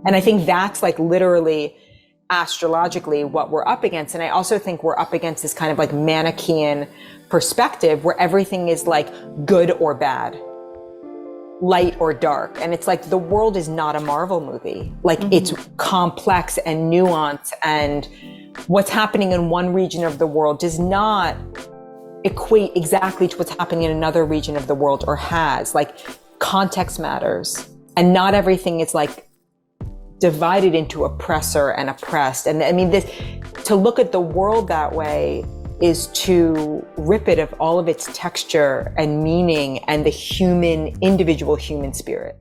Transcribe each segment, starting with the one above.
And I think that's like literally astrologically what we're up against. And I also think we're up against this kind of like Manichaean perspective where everything is like good or bad, light or dark. And it's like the world is not a Marvel movie. Like it's complex and nuanced, and what's happening in one region of the world does not equate exactly to what's happening in another region of the world, or has. Like context matters, and not everything is like divided into oppressor and oppressed. And I mean, to look at the world that way is to rip it of all of its texture and meaning and the individual human spirit.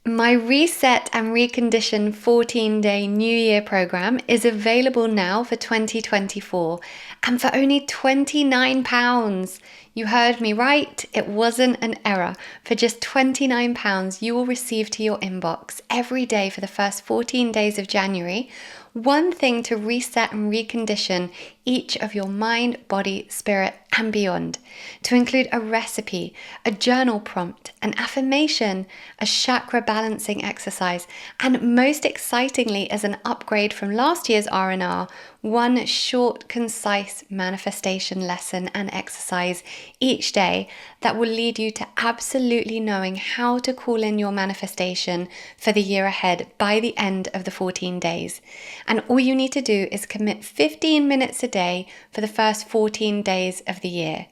My Reset and Recondition 14-day New Year program is available now for 2024, and for only £29. You heard me right, it wasn't an error. For just £29, you will receive to your inbox every day for the first 14 days of January, one thing to reset and recondition each of your mind, body, spirit, and beyond, to include a recipe, a journal prompt, an affirmation, a chakra balancing exercise, and most excitingly, as an upgrade from last year's R&R, one short, concise manifestation lesson and exercise each day that will lead you to absolutely knowing how to call in your manifestation for the year ahead by the end of the 14 days. And all you need to do is commit 15 minutes a day for the first 14 days of the year.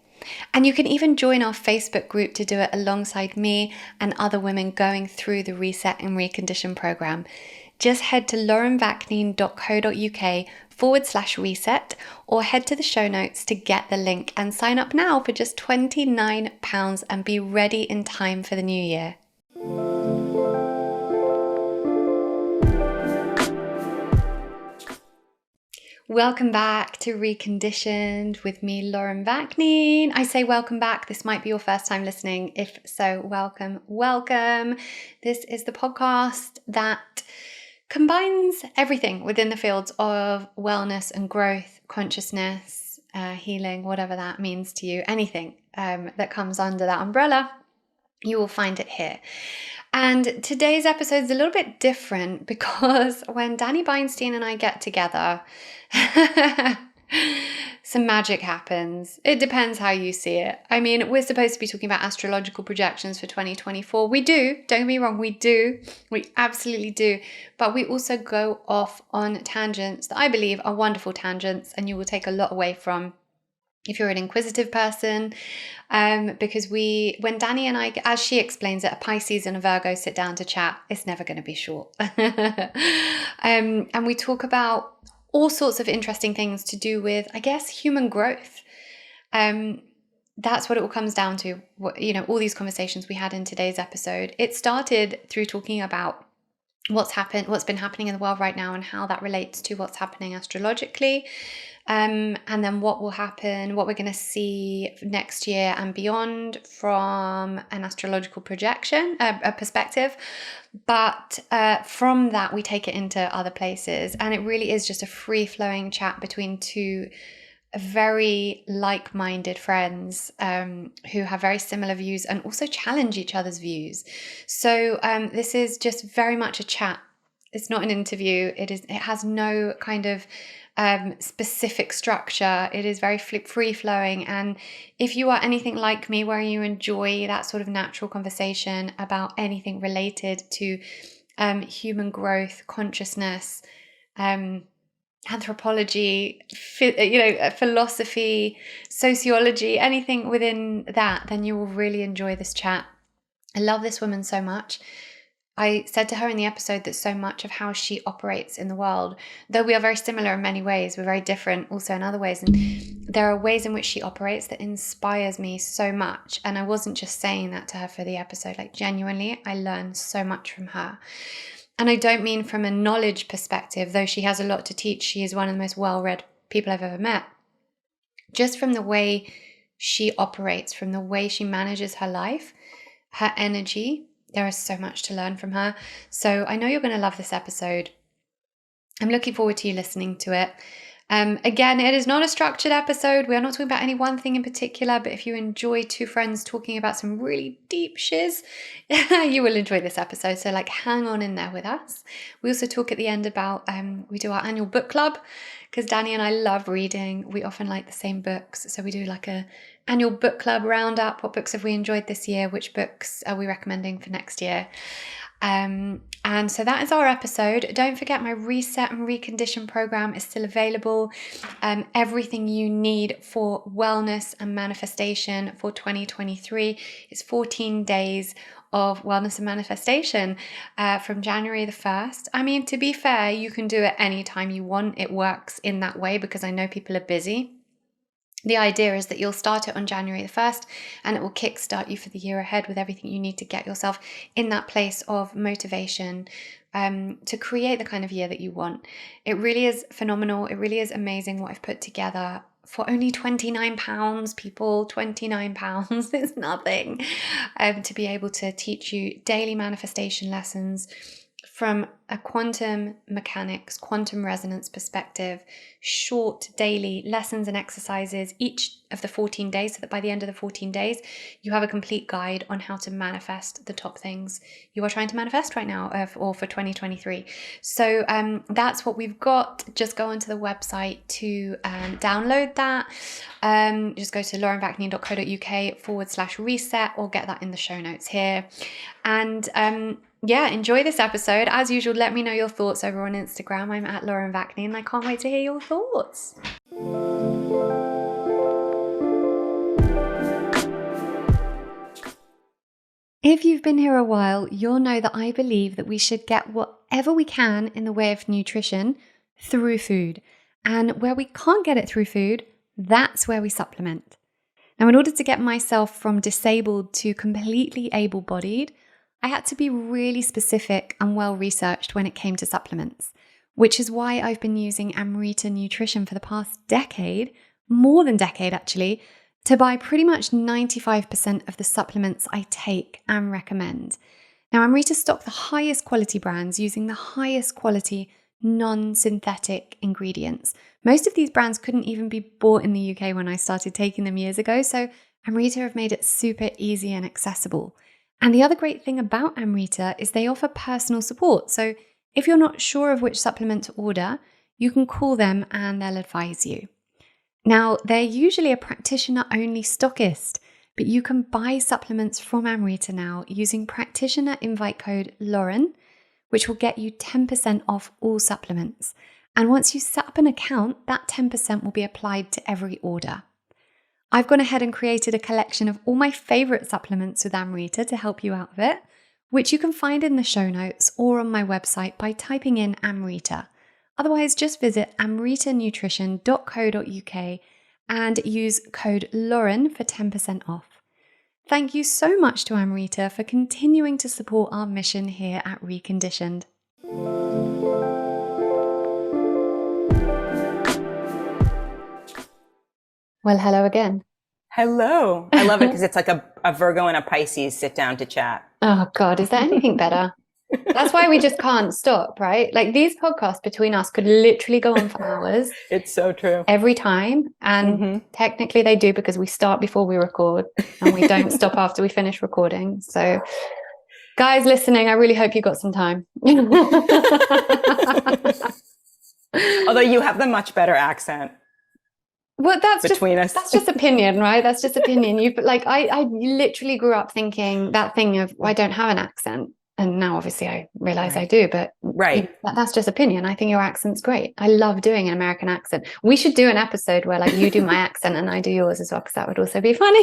And you can even join our Facebook group to do it alongside me and other women going through the Reset and Recondition program. Just head to laurenvakneen.co.uk/reset, or head to the show notes to get the link and sign up now for just £29 and be ready in time for the new year. Welcome back to Reconditioned with me, Lauren Vakneen. I say welcome back. This might be your first time listening. If so, welcome, welcome. This is the podcast that combines everything within the fields of wellness and growth, consciousness, healing, whatever that means to you, anything that comes under that umbrella, you will find it here. And today's episode is a little bit different because when Dani Beinstein and I get together, some magic happens. It depends how you see it. I mean, we're supposed to be talking about astrological projections for 2024. We do, don't get me wrong, we do. We absolutely do. But we also go off on tangents that I believe are wonderful tangents, and you will take a lot away from if you're an inquisitive person, because when Dani and I, as she explains it, a Pisces and a Virgo sit down to chat, it's never going to be short. And we talk about all sorts of interesting things to do with, I guess, human growth. That's what it all comes down to. All these conversations we had in today's episode. It started through talking about what's been happening in the world right now and how that relates to what's happening astrologically. And then what will happen, what we're going to see next year and beyond from an astrological projection, a perspective. But from that, we take it into other places. And it really is just a free-flowing chat between two very like-minded friends who have very similar views and also challenge each other's views. So this is just very much a chat. It's not an interview. It has no kind of specific structure. It is very free-flowing. And if you are anything like me, where you enjoy that sort of natural conversation about anything related to human growth, consciousness, anthropology, philosophy, sociology, anything within that, then you will really enjoy this chat. I love this woman so much. I said to her in the episode that so much of how she operates in the world, though we are very similar in many ways, we're very different also in other ways. And there are ways in which she operates that inspires me so much. And I wasn't just saying that to her for the episode, like genuinely, I learned so much from her. And I don't mean from a knowledge perspective, though she has a lot to teach. She is one of the most well-read people I've ever met. Just from the way she operates, from the way she manages her life, her energy, there is so much to learn from her. So I know you're going to love this episode. I'm looking forward to you listening to it. Again, it is not a structured episode. We are not talking about any one thing in particular, but if you enjoy two friends talking about some really deep shiz, you will enjoy this episode. So like hang on in there with us. We also talk at the end about, we do our annual book club because Dani and I love reading. We often like the same books. So we do like a annual book club roundup. What books have we enjoyed this year? Which books are we recommending for next year? And so that is our episode. Don't forget my reset and recondition program is still available. Everything you need for wellness and manifestation for 2023 is 14 days of wellness and manifestation from January the 1st. I mean, to be fair, you can do it anytime you want. It works in that way because I know people are busy. The idea is that you'll start it on January the 1st and it will kickstart you for the year ahead with everything you need to get yourself in that place of motivation to create the kind of year that you want. It really is phenomenal. It really is amazing what I've put together for only £29, people. £29 is nothing. To be able to teach you daily manifestation lessons from a quantum mechanics, quantum resonance perspective, short daily lessons and exercises each of the 14 days, so that by the end of the 14 days, you have a complete guide on how to manifest the top things you are trying to manifest right now or for 2023. So that's what we've got. Just go onto the website to download that. Just go to laurenvaknine.co.uk/reset or get that in the show notes here. And yeah, enjoy this episode. As usual, let me know your thoughts over on Instagram. I'm at Lauren Vaknine and I can't wait to hear your thoughts. If you've been here a while, you'll know that I believe that we should get whatever we can in the way of nutrition through food. And where we can't get it through food, that's where we supplement. Now, in order to get myself from disabled to completely able-bodied, I had to be really specific and well-researched when it came to supplements, which is why I've been using Amrita Nutrition for the past decade, more than decade actually, to buy pretty much 95% of the supplements I take and recommend. Now, Amrita stock the highest quality brands using the highest quality non-synthetic ingredients. Most of these brands couldn't even be bought in the UK when I started taking them years ago, so Amrita have made it super easy and accessible. And the other great thing about Amrita is they offer personal support. So if you're not sure of which supplement to order, you can call them and they'll advise you. Now, they're usually a practitioner-only stockist, but you can buy supplements from Amrita now using practitioner invite code Lauren, which will get you 10% off all supplements. And once you set up an account, that 10% will be applied to every order. I've gone ahead and created a collection of all my favorite supplements with Amrita to help you out with it, which you can find in the show notes or on my website by typing in Amrita. Otherwise, just visit amritanutrition.co.uk and use code Lauren for 10% off. Thank you so much to Amrita for continuing to support our mission here at Reconditioned. Well, hello again. Hello. I love it because it's like a Virgo and a Pisces sit down to chat. Oh God, is there anything better? That's why we just can't stop, right? Like these podcasts between us could literally go on for hours. It's so true. Every time. And technically they do because we start before we record and we don't stop after we finish recording. So guys listening, I really hope you got some time. Although you have the much better accent. Well, that's between us. That's just opinion, right? That's just opinion. I literally grew up thinking that thing of I don't have an accent, and now obviously I realize I do. But that's just opinion. I think your accent's great. I love doing an American accent. We should do an episode where like you do my accent and I do yours as well, because that would also be funny.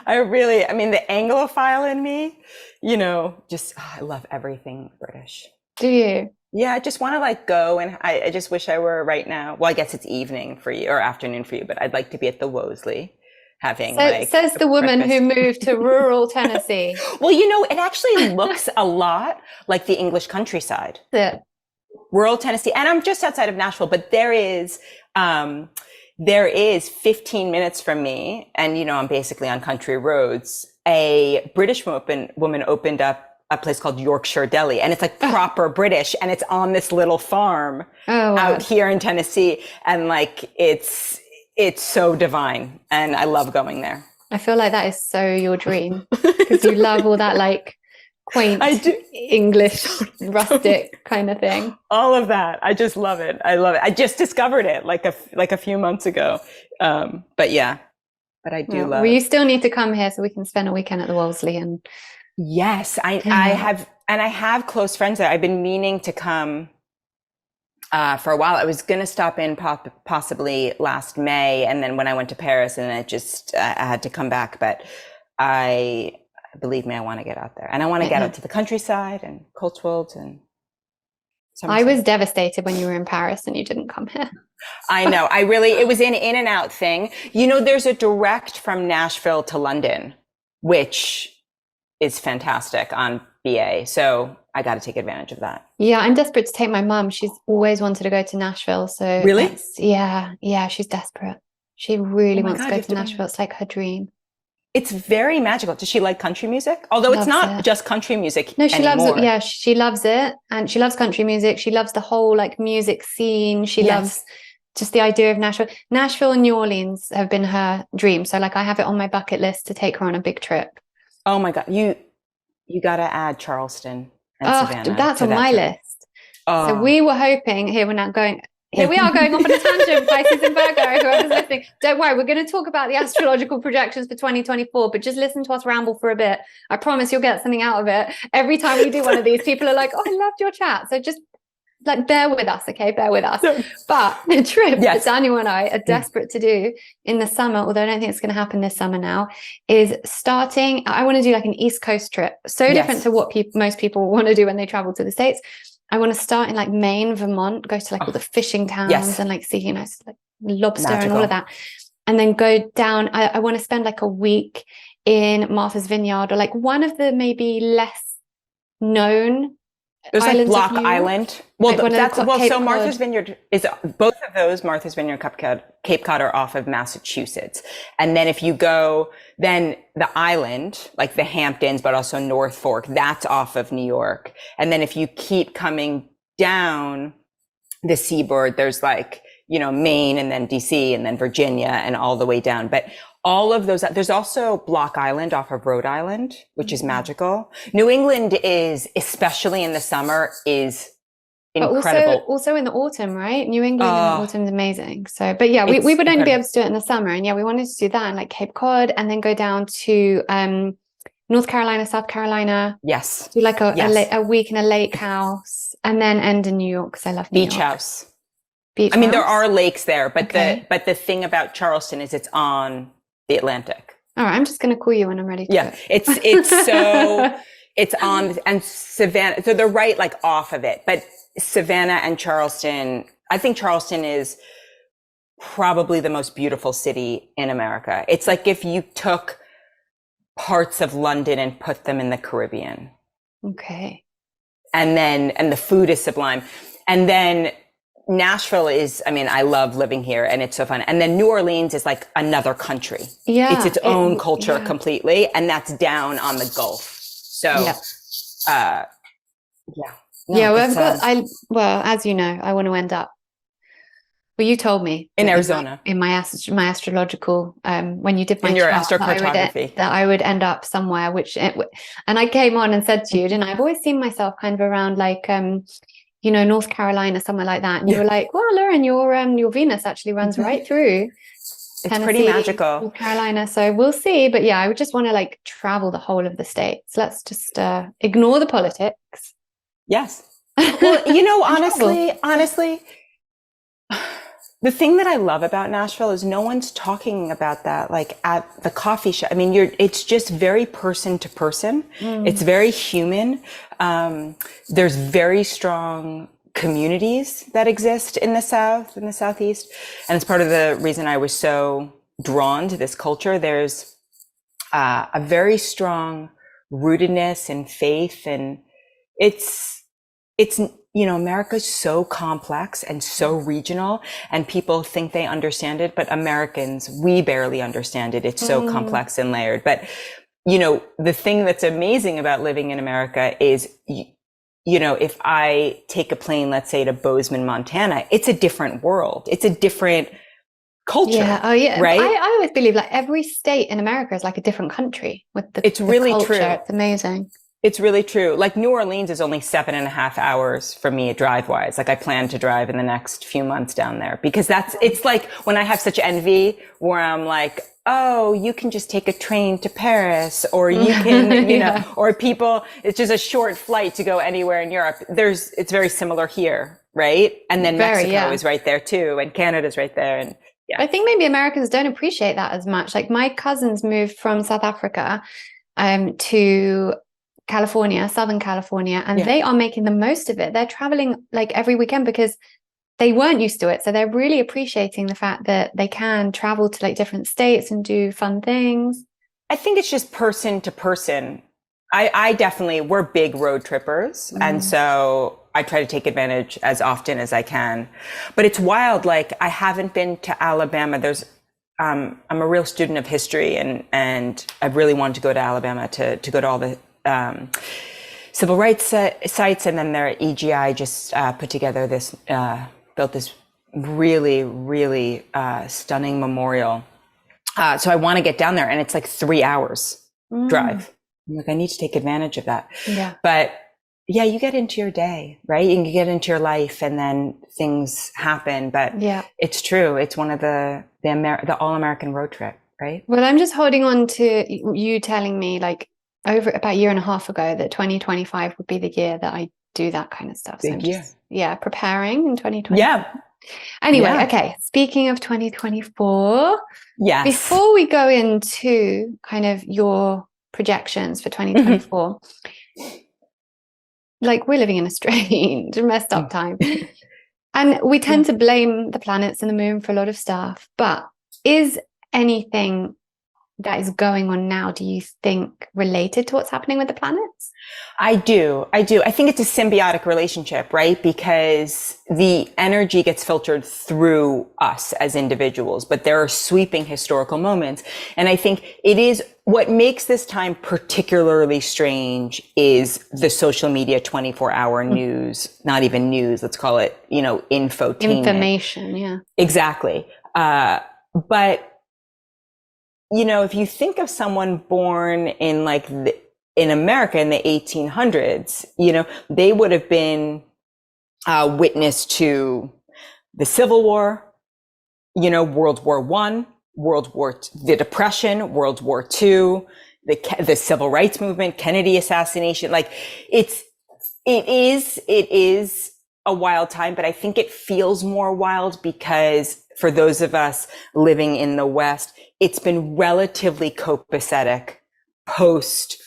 I mean, the Anglophile in me, I love everything British. Do you? Yeah, I just want to like go, and I just wish I were right now. Well, I guess it's evening for you or afternoon for you, but I'd like to be at the Wosley having says the woman who moved to rural Tennessee. Well, it actually looks a lot like the English countryside. Yeah. Rural Tennessee. And I'm just outside of Nashville, but there is 15 minutes from me, and I'm basically on country roads. A British woman opened up a place called Yorkshire Deli, and it's like proper British, and it's on this little farm out here in Tennessee, and like it's so divine, and I love going there. I feel like that is so your dream, because you love all that like quaint English rustic kind of thing. All of that. I just love it. I love it. I just discovered it like a few months ago. But yeah, but I do love it. You still need to come here so we can spend a weekend at the Wolseley. And yes, I have close friends there. I've been meaning to come for a while. I was going to stop in possibly last May, and then when I went to Paris, and I had to come back. But believe me, I want to get out there, and I want to get out to the countryside and Cotswolds and. I was devastated when you were in Paris and you didn't come here. I know. It was an in and out thing. You know, there's a direct from Nashville to London, which is fantastic on BA. So I got to take advantage of that. Yeah, I'm desperate to take my mum. She's always wanted to go to Nashville. So really? Yeah, she's desperate. She really wants to go to Nashville. It's like her dream. It's very magical. Does she like country music? Although it's not just country music. No, she anymore. loves it. Yeah, she loves it. And she loves country music. She loves the whole like music scene. She loves just the idea of Nashville. Nashville and New Orleans have been her dream. So like I have it on my bucket list to take her on a big trip. Oh my God. You got to add Charleston and Savannah. That's on my list. Oh. So we were hoping, here we are going off on a tangent, Pisces and Virgo, whoever's listening. Don't worry, we're going to talk about the astrological projections for 2024, but just listen to us ramble for a bit. I promise you'll get something out of it. Every time we do one of these, people are like, oh, I loved your chat. So just like bear with us, okay? Bear with us. But the trip that Danielle and I are desperate to do in the summer, although I don't think it's going to happen this summer now, is starting, I want to do like an East Coast trip. So different to what most people want to do when they travel to the States. I want to start in like Maine, Vermont, go to like all the fishing towns and like see, you know, like lobster and all of that. And then go down. I want to spend like a week in Martha's Vineyard, or like one of the maybe less known There's islands like Block Island. Well, like so Martha's Vineyard is both of those. Martha's Vineyard, Cape Cod are off of Massachusetts. And then if you go, then the island, like the Hamptons, but also North Fork, that's off of New York. And then if you keep coming down the seaboard, there's like, you know, Maine and then DC and then Virginia and all the way down. But all of those, there's also Block Island off of Rhode Island, which is magical. New England is, especially in the summer, is incredible. But also in the autumn, right? New England in the autumn is amazing. So, but yeah, we would only be able to do it in the summer. And yeah, we wanted to do that in like Cape Cod, and then go down to North Carolina, South Carolina. Yes. Do like a week in a lake house, and then end in New York, because I love New York. Beach house. I mean, there are lakes there, but the thing about Charleston is it's on the Atlantic. All right, I'm just going to call you when I'm ready to. Yeah, it's so it's on, and Savannah. So they're right like off of it, but Savannah and Charleston. I think Charleston is probably the most beautiful city in America. It's like if you took parts of London and put them in the Caribbean. Okay. And the food is sublime, and then Nashville is, I mean, I love living here and it's so fun. And then New Orleans is like another country. Yeah. It's its own culture completely. And that's down on the Gulf. So, well, as you know, I want to end up. Well, you told me in Arizona in my astrological, when you did my your chart, that I would end up somewhere, and I came on and said to you, and I've always seen myself kind of around like, you know, North Carolina, somewhere like that. And you were like, well, Lauren, your Venus actually runs right through. It's Tennessee, pretty magical. North Carolina. So we'll see. But yeah, I would just want to like travel the whole of the States. Let's just ignore the politics. Yes. Well, you know, honestly, the thing that I love about Nashville is no one's talking about that, like at the coffee shop. I mean, it's just very person to person. It's very human. There's very strong communities that exist in the South, in the Southeast. And it's part of the reason I was so drawn to this culture. There's a very strong rootedness and faith. And it's, you know, America's so complex and so regional, and people think they understand it, but Americans, we barely understand it. It's so complex and layered. But you know, the thing that's amazing about living in America is, you know, if I take a plane, let's say to Bozeman, Montana, it's a different world. It's a different culture. Yeah. Oh, yeah. Right. I always believe like every state in America is like a different country with It's the really culture. true. It's amazing. It's really true. Like New Orleans is only 7.5 hours for me drive wise. Like I plan to drive in the next few months down there because it's like when I have such envy where I'm like, oh, you can just take a train to Paris or you can, you know, or people, it's just a short flight to go anywhere in Europe. It's very similar here. Right. And then Mexico is right there too. And Canada's right there. And yeah. I think maybe Americans don't appreciate that as much. Like my cousins moved from South Africa, to California, Southern California, and they are making the most of it. They're traveling like every weekend because they weren't used to it. So they're really appreciating the fact that they can travel to like different states and do fun things. I think it's just person to person. I definitely, we're big road trippers. And so I try to take advantage as often as I can. But it's wild. Like I haven't been to Alabama. I'm a real student of history and I really wanted to go to Alabama to go to all the civil rights sites, and then their EGI just put together this, built this really, really stunning memorial. So I want to get down there, and it's like 3 hours drive. I'm like, I need to take advantage of that. Yeah. But yeah, you get into your day, right? You can get into your life, and then things happen. But it's true. It's one of the all-American road trip, right? Well, I'm just holding on to you telling me like over about a year and a half ago that 2025 would be the year that I do that kind of stuff. So I'm just, preparing in 2020. Yeah. Anyway, okay. Speaking of 2024, before we go into kind of your projections for 2024, like we're living in a strange, messed up time. And we tend to blame the planets and the moon for a lot of stuff. But is anything that is going on now, do you think, related to what's happening with the planets? I do. I think it's a symbiotic relationship, right? Because the energy gets filtered through us as individuals, but there are sweeping historical moments. And I think it is what makes this time particularly strange is the social media 24-hour news, not even news, let's call it, you know, infotainment. Information, yeah. Exactly. But you know, if you think of someone born in like in America in the 1800s, you know, they would have been witness to the Civil War, you know, World War I, the Depression, World War II, the Civil Rights Movement, Kennedy assassination. Like it is a wild time, but I think it feels more wild because for those of us living in the West, it's been relatively copacetic post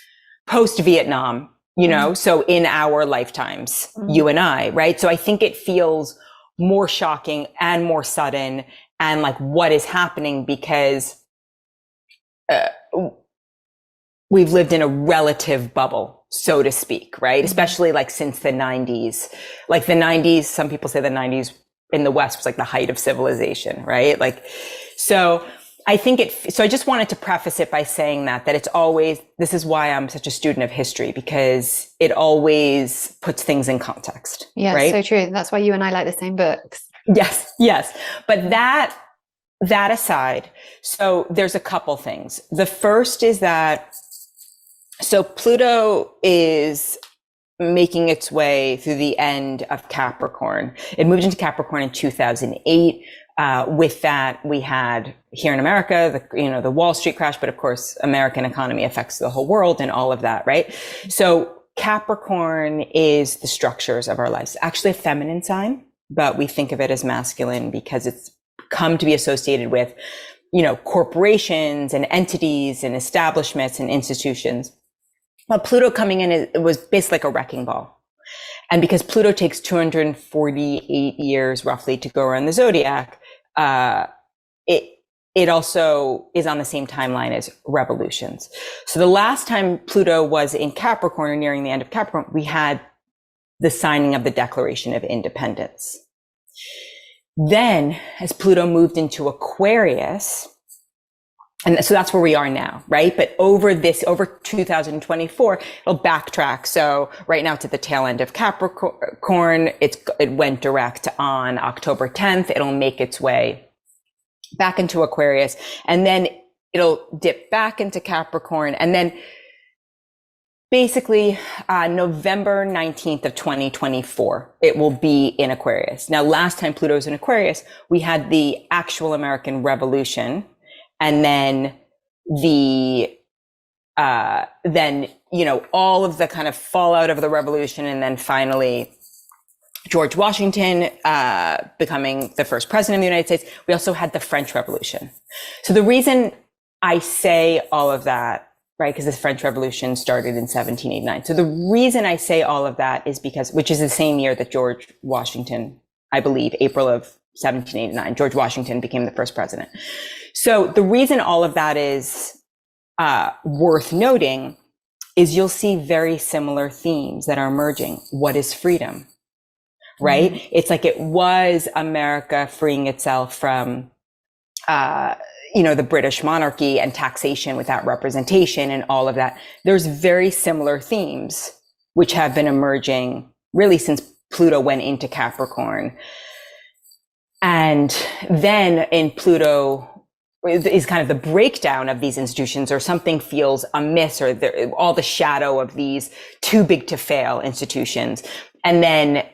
Vietnam, you know, so in our lifetimes, you and I, right? So I think it feels more shocking and more sudden and like what is happening because we've lived in a relative bubble, so to speak, right? Especially like since the 90s. Like the 90s, some people say the 90s in the West was like the height of civilization, right? Like, so I think so I just wanted to preface it by saying that it's always, this is why I'm such a student of history, because it always puts things in context. Yeah, right? So true. That's why you and I like the same books. Yes. But that aside, so there's a couple things. The first is that, so Pluto is making its way through the end of Capricorn. It moved into Capricorn in 2008. With that, we had here in America, the Wall Street crash, but of course, American economy affects the whole world and all of that, right? So Capricorn is the structures of our lives. Actually a feminine sign, but we think of it as masculine because it's come to be associated with, corporations and entities and establishments and institutions. Well, Pluto coming in, it was basically like a wrecking ball. And because Pluto takes 248 years roughly to go around the zodiac, it also is on the same timeline as revolutions. So the last time Pluto was in Capricorn or nearing the end of Capricorn, we had the signing of the Declaration of Independence. Then as Pluto moved into Aquarius, And so that's where we are now, right? But over 2024, it'll backtrack. So right now it's at the tail end of Capricorn. It went direct on October 10th. It'll make its way back into Aquarius, and then it'll dip back into Capricorn. And then basically November 19th of 2024, it will be in Aquarius. Now, last time Pluto was in Aquarius, we had the actual American Revolution. And then all of the kind of fallout of the revolution. And then finally, George Washington becoming the first president of the United States. We also had the French Revolution. So the reason I say all of that, right, because the French Revolution started in 1789. So the reason I say all of that is because, which is the same year that George Washington, I believe, April of 1789, George Washington became the first president. So the reason all of that is worth noting is you'll see very similar themes that are emerging. What is freedom, right? Mm-hmm. It's like it was America freeing itself from, the British monarchy and taxation without representation and all of that. There's very similar themes which have been emerging really since Pluto went into Capricorn. And then in Pluto is kind of the breakdown of these institutions, or something feels amiss, or all the shadow of these too big to fail institutions. And then,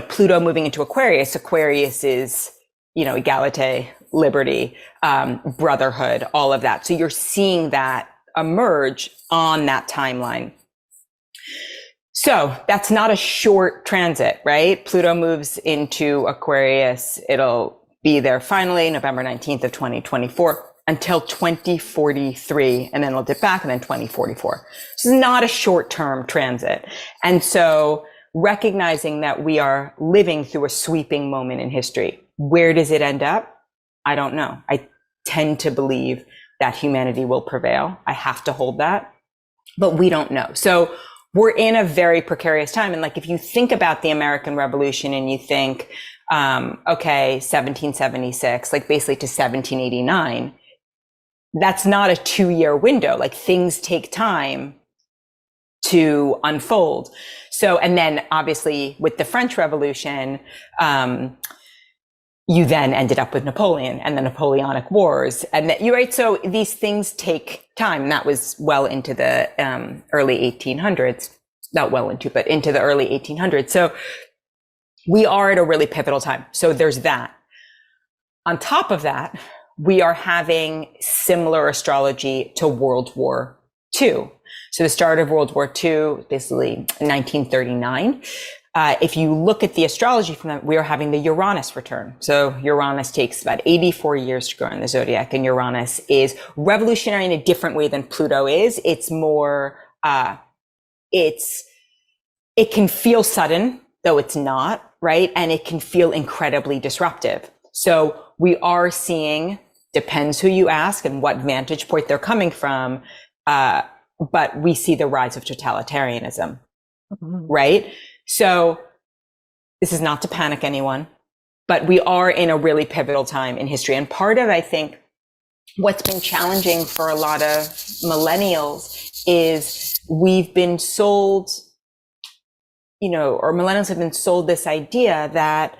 Pluto moving into Aquarius. Aquarius is, equalite, liberty, brotherhood, all of that. So you're seeing that emerge on that timeline. So that's not a short transit, right? Pluto moves into Aquarius. It'll be there finally November 19th of 2024 until 2043, and then it'll dip back, and then 2044. This is not a short-term transit. And so recognizing that we are living through a sweeping moment in history, where does it end up? I don't know. I tend to believe that humanity will prevail. I have to hold that, but we don't know. So we're in a very precarious time. And like, if you think about the American Revolution and you think, 1776, like basically to 1789, that's not a 2-year window. Like, things take time to unfold. So, and then obviously with the French Revolution, you then ended up with Napoleon and the Napoleonic Wars, and you're right. So these things take time. That was well into the early 1800s, not well into, but into the early 1800s. So we are at a really pivotal time. So there's that. On top of that, we are having similar astrology to World War II. So the start of World War II, basically 1939. If you look at the astrology from that, we are having the Uranus return. So Uranus takes about 84 years to grow in the zodiac, and Uranus is revolutionary in a different way than Pluto is. It's more, it can feel sudden, though it's not, right? And it can feel incredibly disruptive. So we are seeing, depends who you ask and what vantage point they're coming from, but we see the rise of totalitarianism, right? So this is not to panic anyone, but we are in a really pivotal time in history. And part of, I think, what's been challenging for a lot of millennials is we've been sold, or millennials have been sold this idea that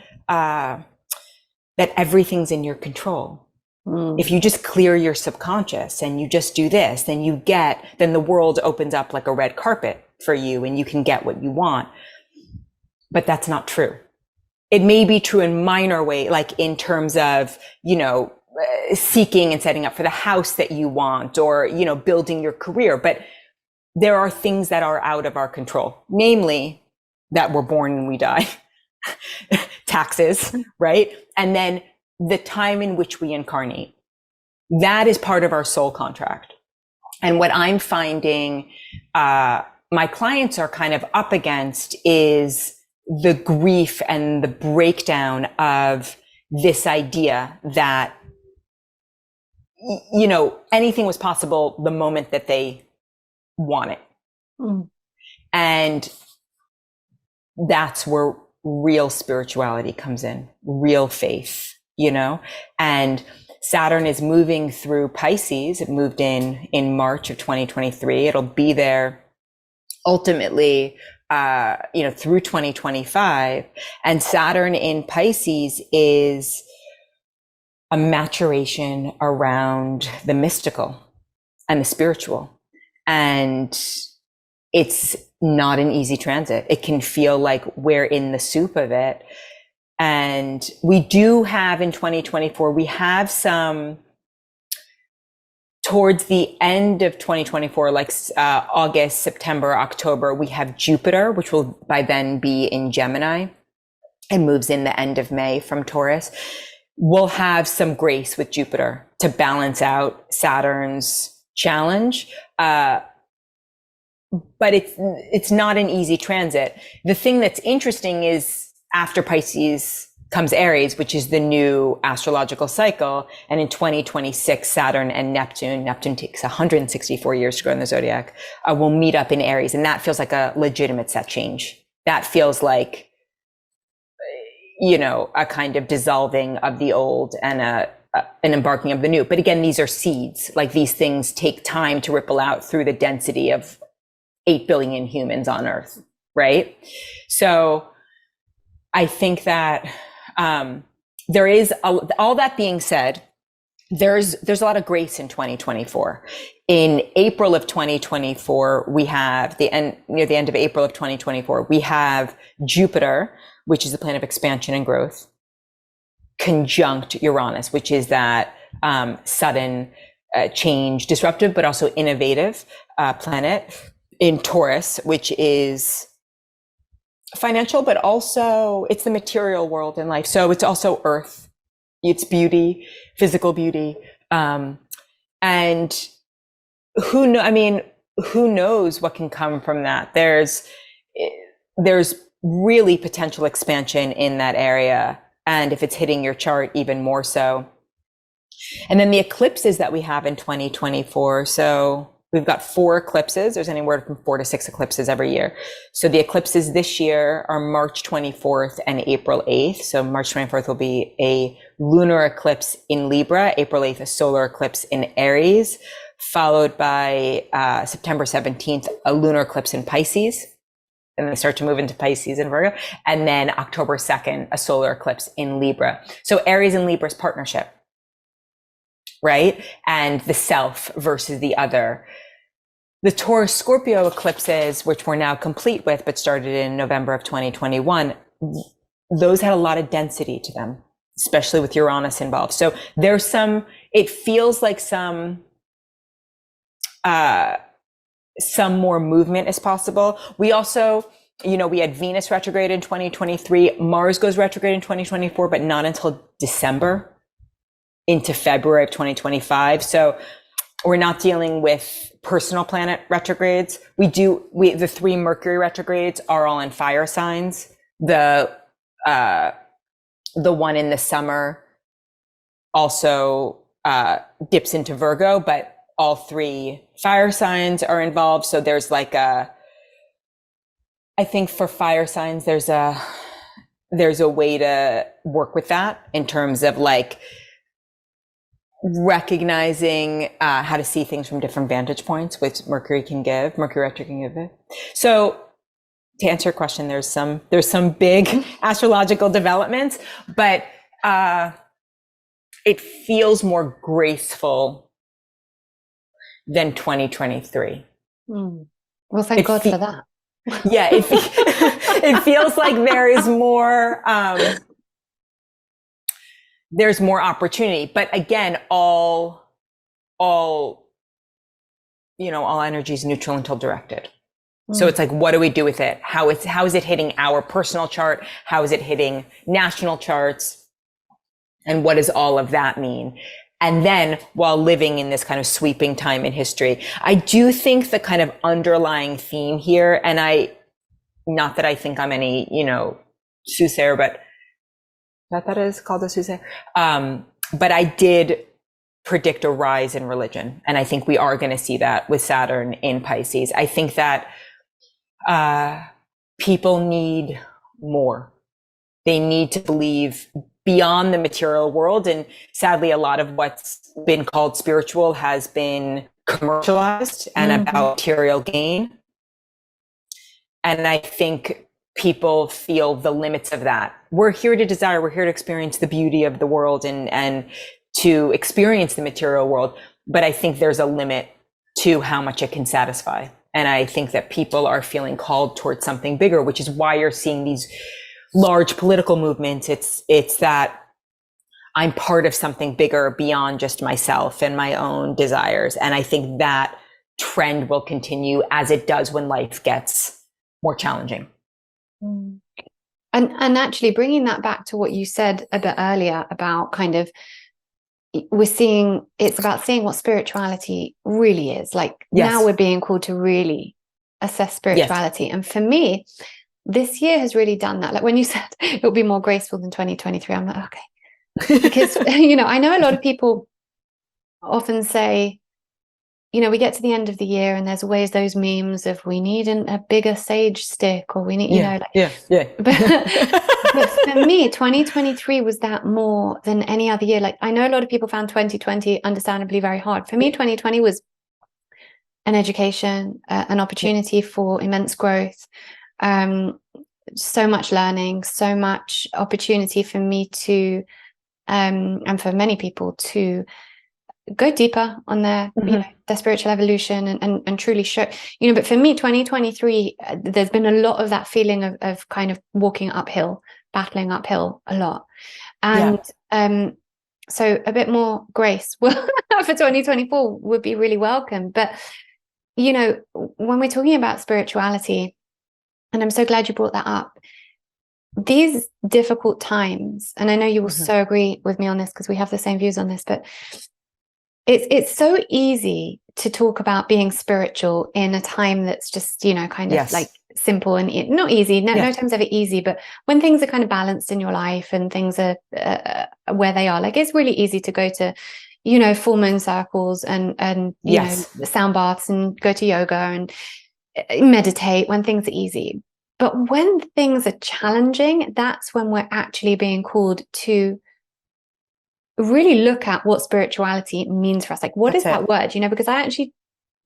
that everything's in your control. If you just clear your subconscious and you just do this, then the world opens up like a red carpet for you and you can get what you want. But that's not true. It may be true in minor way, like in terms of, seeking and setting up for the house that you want, or, building your career. But there are things that are out of our control, namely that we're born and we die, taxes, right? And then the time in which we incarnate. That is part of our soul contract. And what I'm finding my clients are kind of up against is the grief and the breakdown of this idea that, anything was possible the moment that they want it. And that's where real spirituality comes in, real faith, and Saturn is moving through Pisces. It moved in March of 2023. It'll be there ultimately, through 2025. And Saturn in Pisces is a maturation around the mystical and the spiritual. And it's not an easy transit. It can feel like we're in the soup of it. And we do have in 2024, we have some towards the end of 2024, like August, September, October, we have Jupiter, which will by then be in Gemini and moves in the end of May from Taurus. We'll have some grace with Jupiter to balance out Saturn's challenge. But it's not an easy transit. The thing that's interesting is after Pisces comes Aries, which is the new astrological cycle. And in 2026, Saturn and Neptune takes 164 years to go in the zodiac, will meet up in Aries. And that feels like a legitimate set change. That feels like, a kind of dissolving of the old and an embarking of the new. But again, these are seeds. Like these things take time to ripple out through the density of 8 billion humans on Earth, right? So I think that there is, all that being said, there's a lot of grace in 2024. In April of 2024, we have near the end of April of 2024, we have Jupiter, which is the planet of expansion and growth, conjunct Uranus, which is that sudden change, disruptive, but also innovative planet in Taurus, which is financial, but also it's the material world in life. So it's also earth, it's beauty, physical beauty. And who knows what can come from that? There's really potential expansion in that area. And if it's hitting your chart, even more so. And then the eclipses that we have in 2024. So we've got 4 eclipses. There's anywhere from 4 to 6 eclipses every year. So the eclipses this year are March 24th and April 8th. So March 24th will be a lunar eclipse in Libra, April 8th, a solar eclipse in Aries, followed by September 17th, a lunar eclipse in Pisces. And they start to move into Pisces and Virgo. And then October 2nd, a solar eclipse in Libra. So Aries and Libra's partnership, right? And the self versus the other. The Taurus Scorpio eclipses, which we're now complete with, but started in November of 2021, those had a lot of density to them, especially with Uranus involved. So there's it feels like some more movement is possible. We also, we had Venus retrograde in 2023. Mars goes retrograde in 2024, but not until December into February of 2025. So we're not dealing with personal planet retrogrades. The 3 Mercury retrogrades are all in fire signs. The one in the summer also dips into Virgo, but all 3 fire signs are involved. So there's I think for fire signs, there's a way to work with that in terms of recognizing how to see things from different vantage points, which Mercury retrograde can give it. So to answer your question, there's some big astrological developments, but it feels more graceful than 2023. Well, thank God for that. Yeah, it feels like there is more, there's more opportunity. But again, all energy is neutral until directed. So it's what do we do with it? How is it hitting our personal chart? How is it hitting national charts? And what does all of that mean? And then while living in this kind of sweeping time in history, I do think the kind of underlying theme here, and not that I think I'm any, soothsayer, but that is called a soothsayer. But I did predict a rise in religion. And I think we are going to see that with Saturn in Pisces. I think that people need more. They need to believe beyond the material world. And sadly, a lot of what's been called spiritual has been commercialized and about material gain. And I think people feel the limits of that. We're here to desire, we're here to experience the beauty of the world and to experience the material world. But I think there's a limit to how much it can satisfy. And I think that people are feeling called towards something bigger, which is why you're seeing these large political movements. It's that I'm part of something bigger beyond just myself and my own desires. And I think that trend will continue as it does when life gets more challenging. And actually bringing that back to what you said a bit earlier about kind of, it's about seeing what spirituality really is. Like now we're being called to really assess spirituality. And for me, this year has really done that. Like when you said it'll be more graceful than 2023, I'm like, okay. Because, I know a lot of people often say, we get to the end of the year and there's always those memes of we need a bigger sage stick, or we need, But for me, 2023 was that more than any other year. Like I know a lot of people found 2020 understandably very hard. For me, 2020 was an education, an opportunity for immense growth, so much learning, so much opportunity for me to, and for many people to go deeper on their spiritual evolution and truly show, but for me, 2023, there's been a lot of that feeling of kind of walking uphill, battling uphill a lot. And so a bit more grace for 2024 would be really welcome. But, when we're talking about spirituality, and I'm so glad you brought that up, these difficult times, and I know you will so agree with me on this because we have the same views on this, but it's so easy to talk about being spiritual in a time that's just, kind of like simple and not easy. No time's ever easy, but when things are kind of balanced in your life and things are where they are, like it's really easy to go to, full moon circles and sound baths and go to yoga and meditate when things are easy. But when things are challenging, that's when we're actually being called to really look at what spirituality means for us. Like, what is that word? Because I actually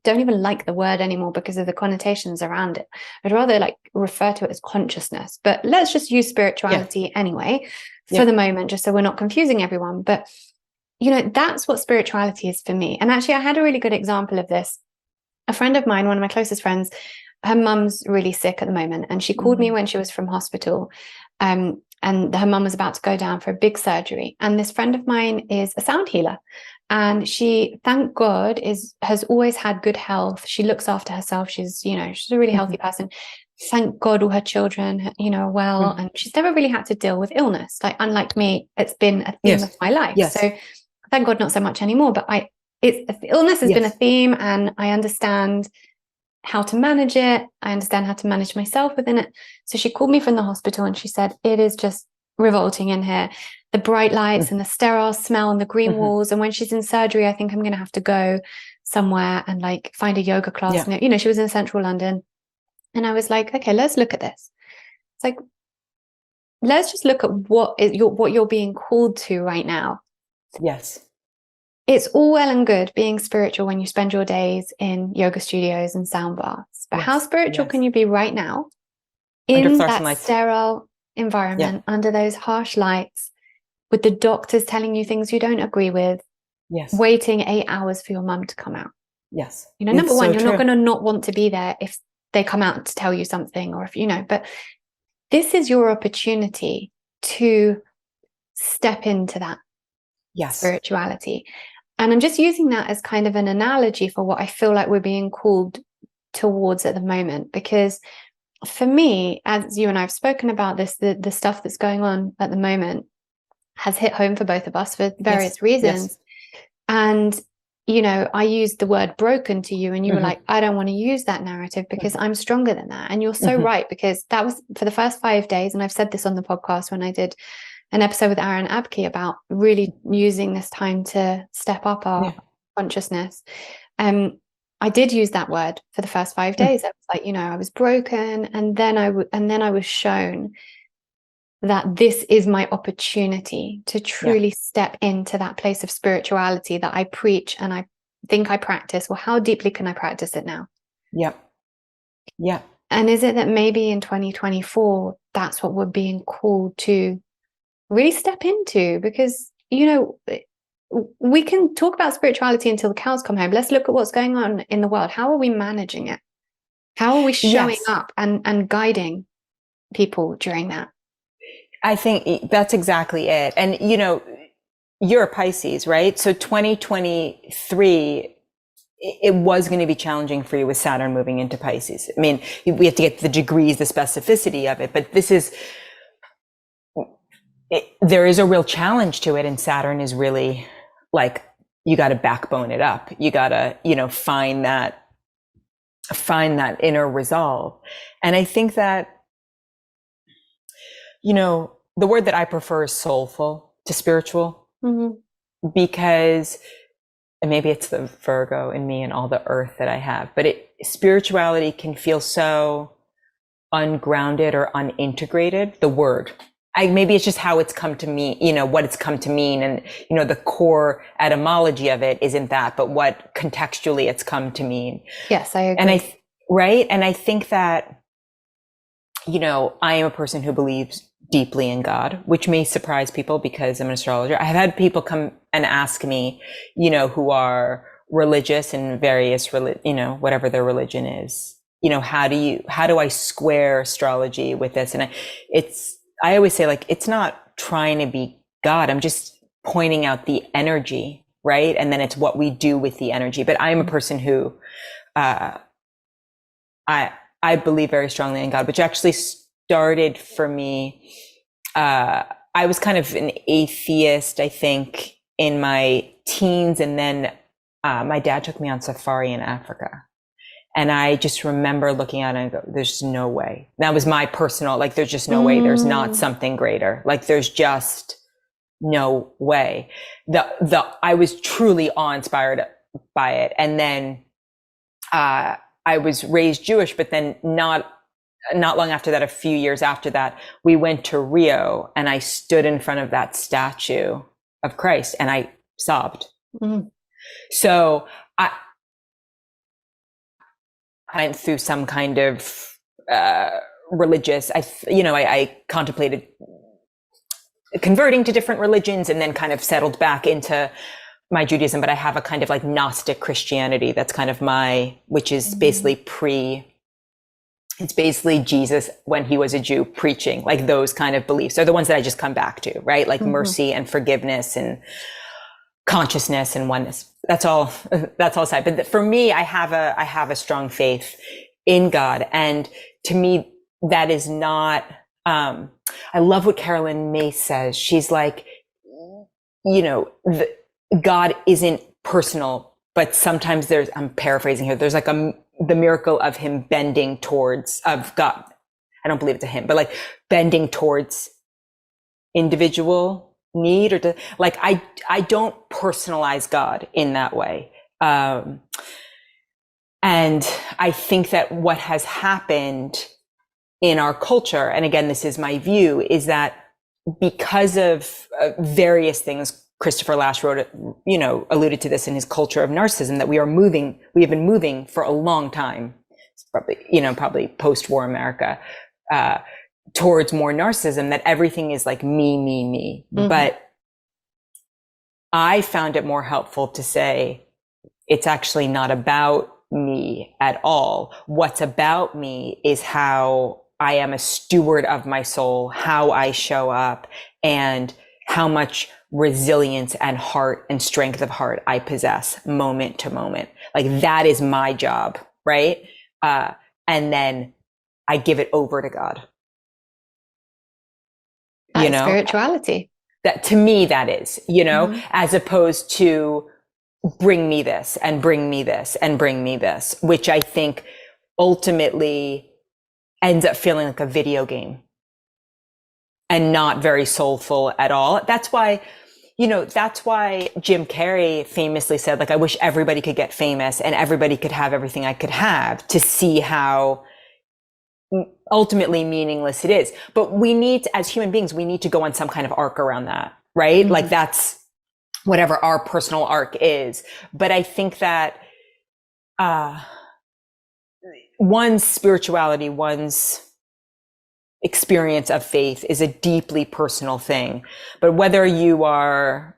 don't even like the word anymore because of the connotations around it. I'd rather like refer to it as consciousness, but let's just use spirituality anyway for the moment, just so we're not confusing everyone. But, that's what spirituality is for me. And actually, I had a really good example of this. A friend of mine, one of my closest friends, her mum's really sick at the moment. And she called me when she was from hospital. And her mum was about to go down for a big surgery. And this friend of mine is a sound healer. And she, thank God, has always had good health. She looks after herself. She's a really healthy person. Thank God all her children, are well. And she's never really had to deal with illness. Like, unlike me, it's been a theme of my life. So thank God not so much anymore. But illness has been a theme, and I understand how to manage it. I understand how to manage myself within it. So she called me from the hospital and she said, it is just revolting in here. The bright lights and the sterile smell and the green walls. And when she's in surgery, I think I'm going to have to go somewhere and like find a yoga class. And, she was in central London. And I was like, okay, let's look at this. It's like, let's just look at what you're being called to right now. Yes. It's all well and good being spiritual when you spend your days in yoga studios and sound baths. But how spiritual can you be right now in that sterile environment, under those harsh lights, with the doctors telling you things you don't agree with, waiting 8 hours for your mum to come out? Yes. Number one, you're not going to not want to be there if they come out to tell you something, or if but this is your opportunity to step into that spirituality. And I'm just using that as kind of an analogy for what I feel like we're being called towards at the moment. Because for me, as you and I have spoken about this, the stuff that's going on at the moment has hit home for both of us for various reasons. And, I used the word broken to you and you were like, I don't want to use that narrative because I'm stronger than that. And you're so right, because that was for the first 5 days. And I've said this on the podcast when I did an episode with Aaron Abke about really using this time to step up our consciousness. I did use that word for the first 5 days. I was like, I was broken. And then I was shown that this is my opportunity to truly step into that place of spirituality that I preach and I think I practice. Well, how deeply can I practice it now? Yep. Yeah. And is it that maybe in 2024, that's what we're being called to really step into? Because, you know, we can talk about spirituality until the cows come home. Let's look at what's going on in the world. How are we managing it? How are we showing up and guiding people during that? I think that's exactly it. And, you know, you're a Pisces, right? So 2023, it was going to be challenging for you with Saturn moving into Pisces. I mean, we have to get the degrees, the specificity of it, but there is a real challenge to it. And Saturn is really like, you got to backbone it up. You got to, you know, find that inner resolve. And I think that, you know, the word that I prefer is soulful to spiritual, because, and maybe it's the Virgo in me and all the earth that I have, but spirituality can feel so ungrounded or unintegrated. The word, maybe it's just how it's come to me, you know, what it's come to mean. And, you know, the core etymology of it isn't that, but what contextually it's come to mean. Yes, I agree. Right. And I think that, you know, I am a person who believes deeply in God, which may surprise people because I'm an astrologer. I have had people come and ask me, you know, who are religious in various, you know, whatever their religion is, you know, how do I square astrology with this? And I always say, like, it's not trying to be God. I'm just pointing out the energy, right? And then it's what we do with the energy. But I am a person who, I believe very strongly in God, which actually started for me. I was kind of an atheist, I think, in my teens. And then my dad took me on safari in Africa. And I just remember looking at it and go, there's no way. That was my personal, like, there's just no way. There's not something greater. Like, there's just no way. I was truly awe-inspired by it. And then I was raised Jewish, but then not long after that, a few years after that, we went to Rio and I stood in front of that statue of Christ and I sobbed. So I went through some kind of religious, I contemplated converting to different religions and then kind of settled back into my Judaism, but I have a kind of like Gnostic Christianity. That's kind of which is basically it's basically Jesus when he was a Jew preaching, like those kind of beliefs are the ones that I just come back to, right? Like mercy and forgiveness and consciousness and oneness. That's all side. But for me, I have a strong faith in God. And to me, that is not, I love what Carolyn Myss says. She's like, you know, God isn't personal, but sometimes I'm paraphrasing here. There's like the miracle of him bending towards, of God. I don't believe it's a him, but like bending towards individual need I don't personalize God in that way. And I think that what has happened in our culture, and again, this is my view, is that because of various things, Christopher Lasch alluded to this in his Culture of Narcissism, that we have been moving for a long time, probably post-war America, towards more narcissism, that everything is like me. But I found it more helpful to say, it's actually not about me at all. What's about me is how I am a steward of my soul, how I show up, and how much resilience and heart and strength of heart I possess moment to moment. Like, that is my job, right? And then I give it over to God. That's spirituality. That, to me, that is, as opposed to bring me this and bring me this and bring me this, which I think ultimately ends up feeling like a video game and not very soulful at all. That's why Jim Carrey famously said, like, I wish everybody could get famous and everybody could have everything I could have, to see how ultimately meaningless it is. But we need, as human beings, we need to go on some kind of arc around that, right? Mm-hmm. Like that's whatever our personal arc is. But I think that one's spirituality, one's experience of faith is a deeply personal thing. But whether you are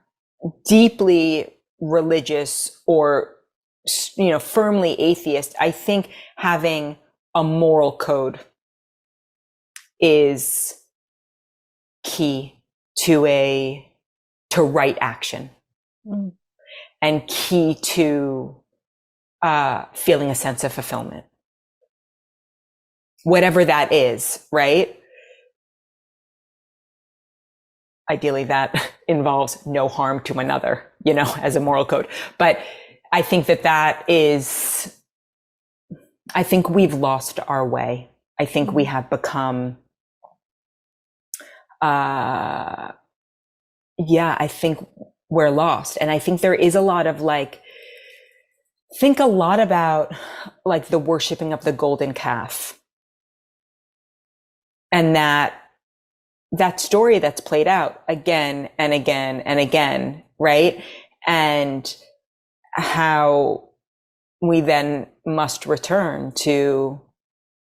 deeply religious or, firmly atheist, I think having a moral code is key to right action, and key to feeling a sense of fulfillment, whatever that is, right? Ideally, that involves no harm to another, as a moral code. But I think that is, I think we've lost our way. I think we have become, I think we're lost. And I think there is a lot of think a lot about the worshiping of the golden calf. And that story that's played out again and again and again, right? And how we then must return to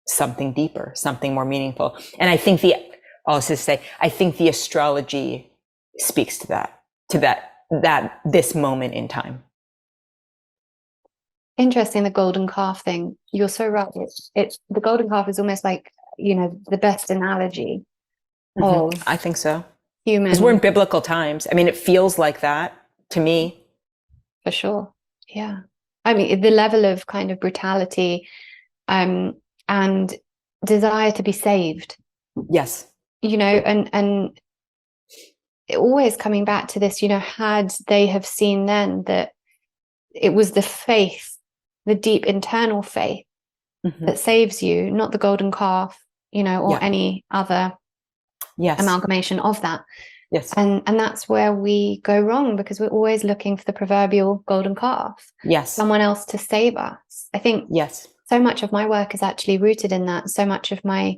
something deeper, something more meaningful. And I think I think the astrology speaks to that this moment in time. Interesting, the golden calf thing. You're so right. It's the golden calf is almost like, the best analogy of I think so. Human. Because we're in biblical times. I mean, it feels like that to me. For sure. Yeah. I mean, the level of kind of brutality and desire to be saved. Yes. And always coming back to this, had they have seen then that it was the faith, the deep internal faith that saves you, not the golden calf, or any other amalgamation of that. Yes. And that's where we go wrong, because we're always looking for the proverbial golden calf. Yes. Someone else to save us. I think so much of my work is actually rooted in that. So much of my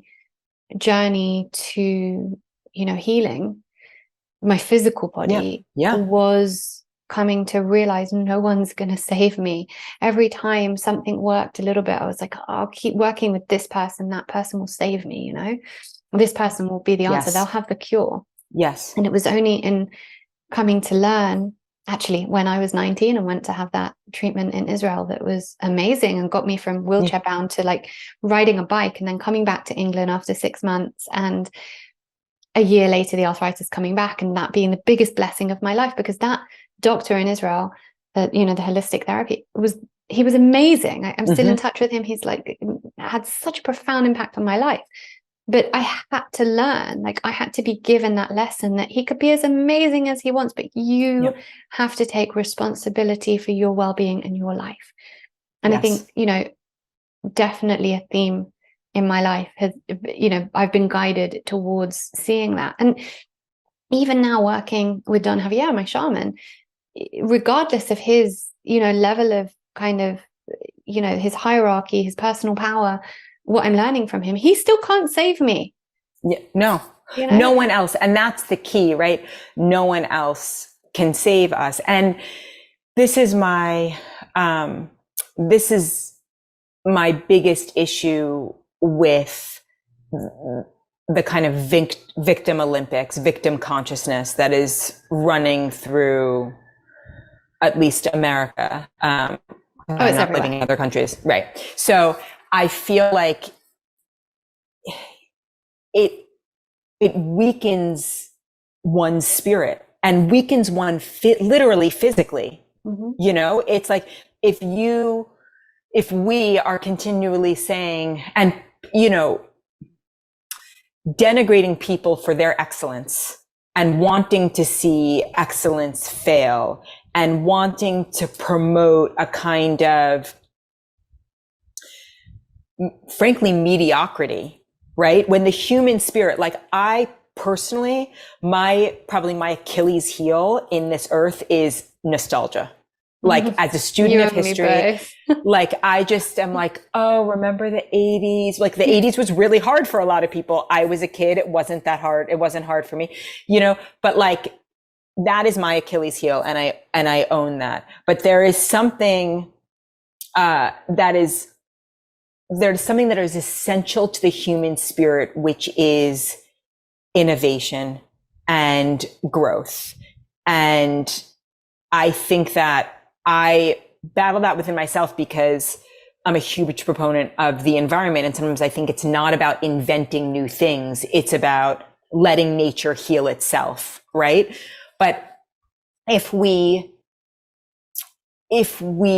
journey to, healing my physical body was coming to realize no one's going to save me. Every time something worked a little bit, I was like, I'll keep working with this person. That person will save me, This person will be the answer. They'll have the cure. Yes. And it was only in coming to learn, actually, when I was 19 and went to have that treatment in Israel, that was amazing and got me from wheelchair bound to riding a bike, and then coming back to England after 6 months, and a year later the arthritis coming back, and that being the biggest blessing of my life, because that doctor in Israel, the holistic therapy, he was amazing. I'm still in touch with him. He's had such a profound impact on my life. But I had to learn, I had to be given that lesson that he could be as amazing as he wants, but you have to take responsibility for your well-being and your life. And I think, definitely a theme in my life has, I've been guided towards seeing that. And even now working with Don Javier, my shaman, regardless of his, level of kind of, his hierarchy, his personal power, what I'm learning from him, he still can't save me. Yeah, no, no one else. And that's the key, right? No one else can save us. And this is my biggest issue with the kind of victim Olympics, victim consciousness that is running through at least America. I'm not living in other countries. Right. So I feel like it weakens one's spirit and weakens one literally physically. It's like if we are continually saying and denigrating people for their excellence and wanting to see excellence fail and wanting to promote a kind of, frankly, mediocrity, right? When the human spirit, I personally, my Achilles heel in this earth is nostalgia. Like as a student You of and me history, both. like I just am like, oh, remember the 80s? Like the 80s was really hard for a lot of people. I was a kid. It wasn't that hard. It wasn't hard for me, but like that is my Achilles heel. And I own that. But there is something, there's something that is essential to the human spirit, which is innovation and growth. And I think that I battle that within myself because I'm a huge proponent of the environment. And sometimes I think it's not about inventing new things. It's about letting nature heal itself, right? But if we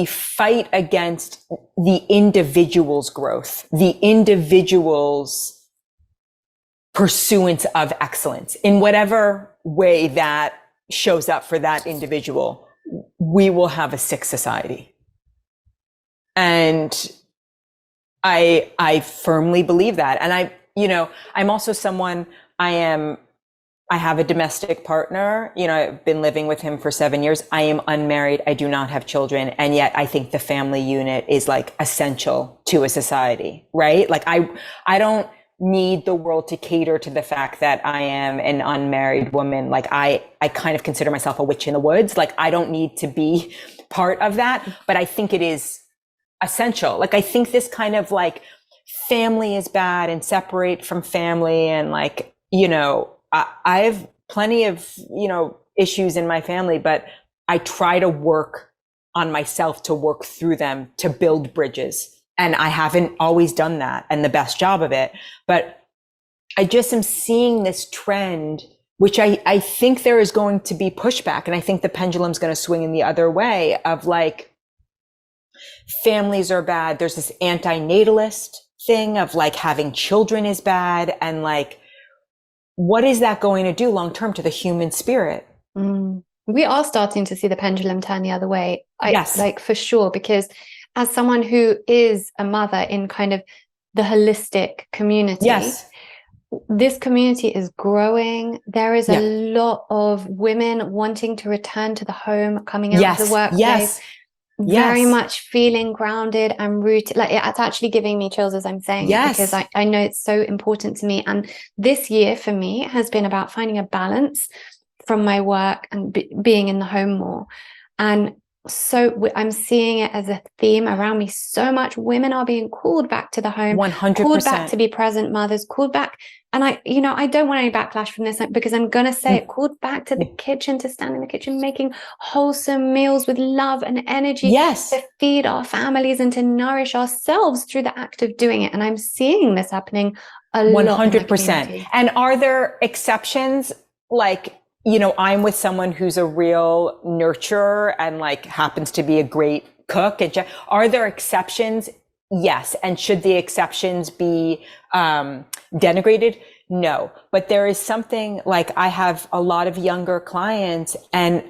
fight against the individual's growth, the individual's pursuance of excellence in whatever way that shows up for that individual, we will have a sick society. And I firmly believe that. And I'm also someone, I have a domestic partner, I've been living with him for 7 years. I am unmarried. I do not have children. And yet I think the family unit is like essential to a society, right? Like I don't need the world to cater to the fact that I am an unmarried woman. Like I kind of consider myself a witch in the woods. Like I don't need to be part of that, but I think it is essential. Like I think this kind of like family is bad and separate from family. And like, I have plenty of, issues in my family, but I try to work on myself to work through them, to build bridges. And I haven't always done that and the best job of it, but I just am seeing this trend, which I think there is going to be pushback. And I think the pendulum's going to swing in the other way of like, families are bad. There's this anti-natalist thing of like having children is bad. And like, what is that going to do long term to the human spirit? We are starting to see the pendulum turn the other way. Yes. Like for sure, because as someone who is a mother in kind of the holistic community, yes, this community is growing. There is a lot of women wanting to return to the home, coming out of the workplace, very much feeling grounded and rooted. Like it's actually giving me chills as I'm saying it, because I know it's so important to me. And this year for me has been about finding a balance from my work and being in the home more. And so I'm seeing it as a theme around me so much. Women are being called back to the home, 100%. Called back to be present mothers, called back. And I don't want any backlash from this because I'm going to say it, called back to the kitchen, to stand in the kitchen, making wholesome meals with love and energy to feed our families and to nourish ourselves through the act of doing it. And I'm seeing this happening a lot. 100%. And are there exceptions? Like, I'm with someone who's a real nurturer and like happens to be a great cook. Are there exceptions? Yes. And should the exceptions be denigrated? No. But there is something like I have a lot of younger clients, and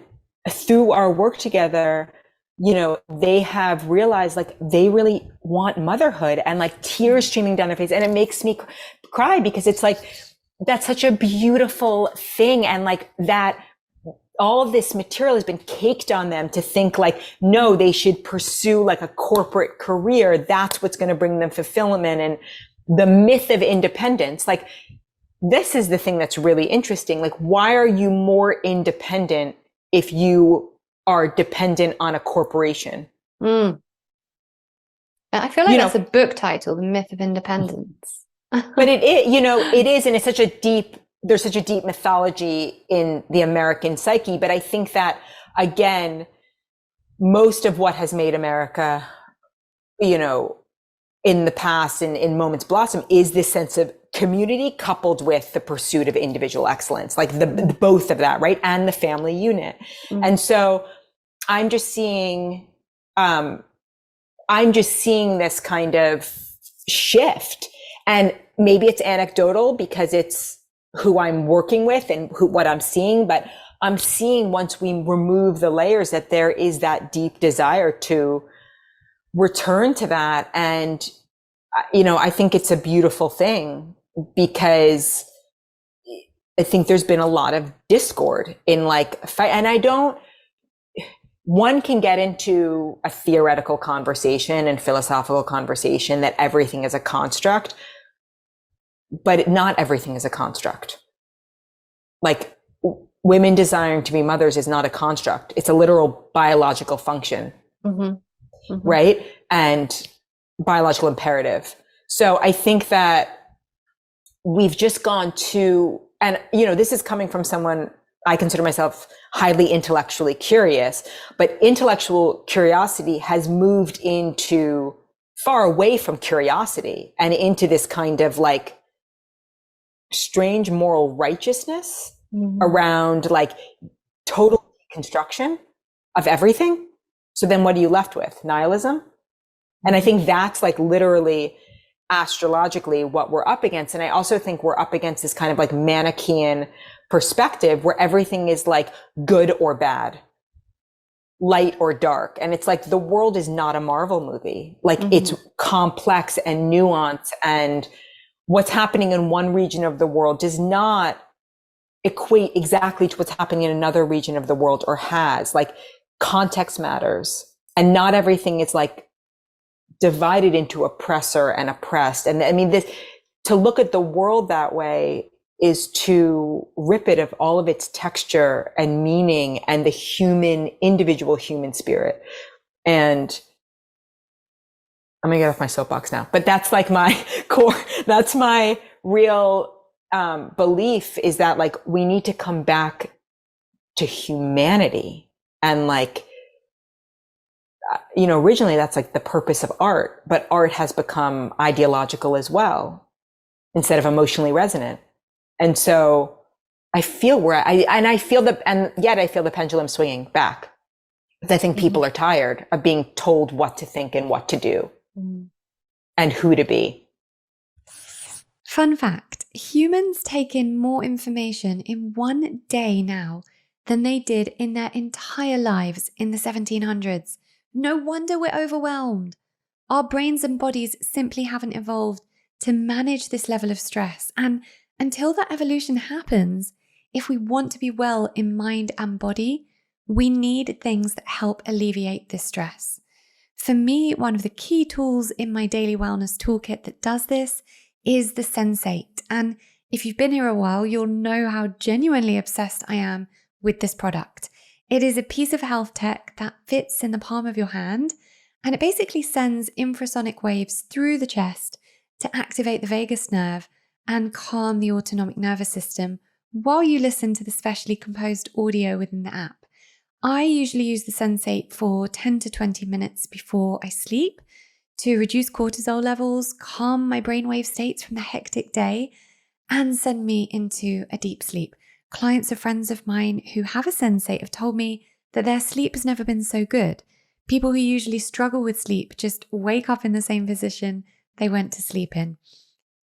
through our work together, they have realized like they really want motherhood, and like tears streaming down their face. And it makes me cry because it's like, that's such a beautiful thing. And like that, all of this material has been caked on them to think like, no, they should pursue like a corporate career. That's what's going to bring them fulfillment. And the myth of independence, like this is the thing that's really interesting. Like, why are you more independent if you are dependent on a corporation? I feel like that's a book title, The Myth of Independence. But it is, and it's there's such a deep mythology in the American psyche. But I think that, again, most of what has made America, in the past and in moments blossom is this sense of community coupled with the pursuit of individual excellence, like the both of that, right? And the family unit. And so I'm just seeing this kind of shift. And maybe it's anecdotal because it's who I'm working with and what I'm seeing, but I'm seeing once we remove the layers that there is that deep desire to return to that. And, I think it's a beautiful thing because I think there's been a lot of discord in like fight. And one can get into a theoretical conversation and philosophical conversation that everything is a construct, but not everything is a construct. Like, women desiring to be mothers is not a construct. It's a literal biological function, right? And biological imperative. So I think that we've just gone to, and this is coming from someone, I consider myself highly intellectually curious, but intellectual curiosity has moved into far away from curiosity and into this kind of like strange moral righteousness around like total construction of everything. So then what are you left with? Nihilism? And I think that's like literally astrologically what we're up against. And I also think we're up against this kind of like Manichaean perspective where everything is like good or bad, light or dark. And it's like the world is not a Marvel movie. Like it's complex and nuanced, and what's happening in one region of the world does not equate exactly to what's happening in another region of the world, or has. Like, context matters, and not everything is like divided into oppressor and oppressed. And I mean, this, to look at the world that way is to rip it of all of its texture and meaning and the individual human spirit. And I'm gonna get off my soapbox now, but that's like my core, that's my real belief, is that like we need to come back to humanity. And like, originally that's like the purpose of art, but art has become ideological as well, instead of emotionally resonant. And so I feel I feel the pendulum swinging back. I think people are tired of being told what to think and what to do and who to be. Fun fact, humans take in more information in one day now than they did in their entire lives in the 1700s. No wonder we're overwhelmed. Our brains and bodies simply haven't evolved to manage this level of stress. And until that evolution happens, if we want to be well in mind and body, we need things that help alleviate this stress. For me, one of the key tools in my daily wellness toolkit that does this is the Sensate. And if you've been here a while, you'll know how genuinely obsessed I am with this product. It is a piece of health tech that fits in the palm of your hand, and it basically sends infrasonic waves through the chest to activate the vagus nerve and calm the autonomic nervous system while you listen to the specially composed audio within the app. I usually use the Sensate for 10 to 20 minutes before I sleep to reduce cortisol levels, calm my brainwave states from the hectic day, and send me into a deep sleep. Clients or friends of mine who have a Sensate have told me that their sleep has never been so good. People who usually struggle with sleep just wake up in the same position they went to sleep in.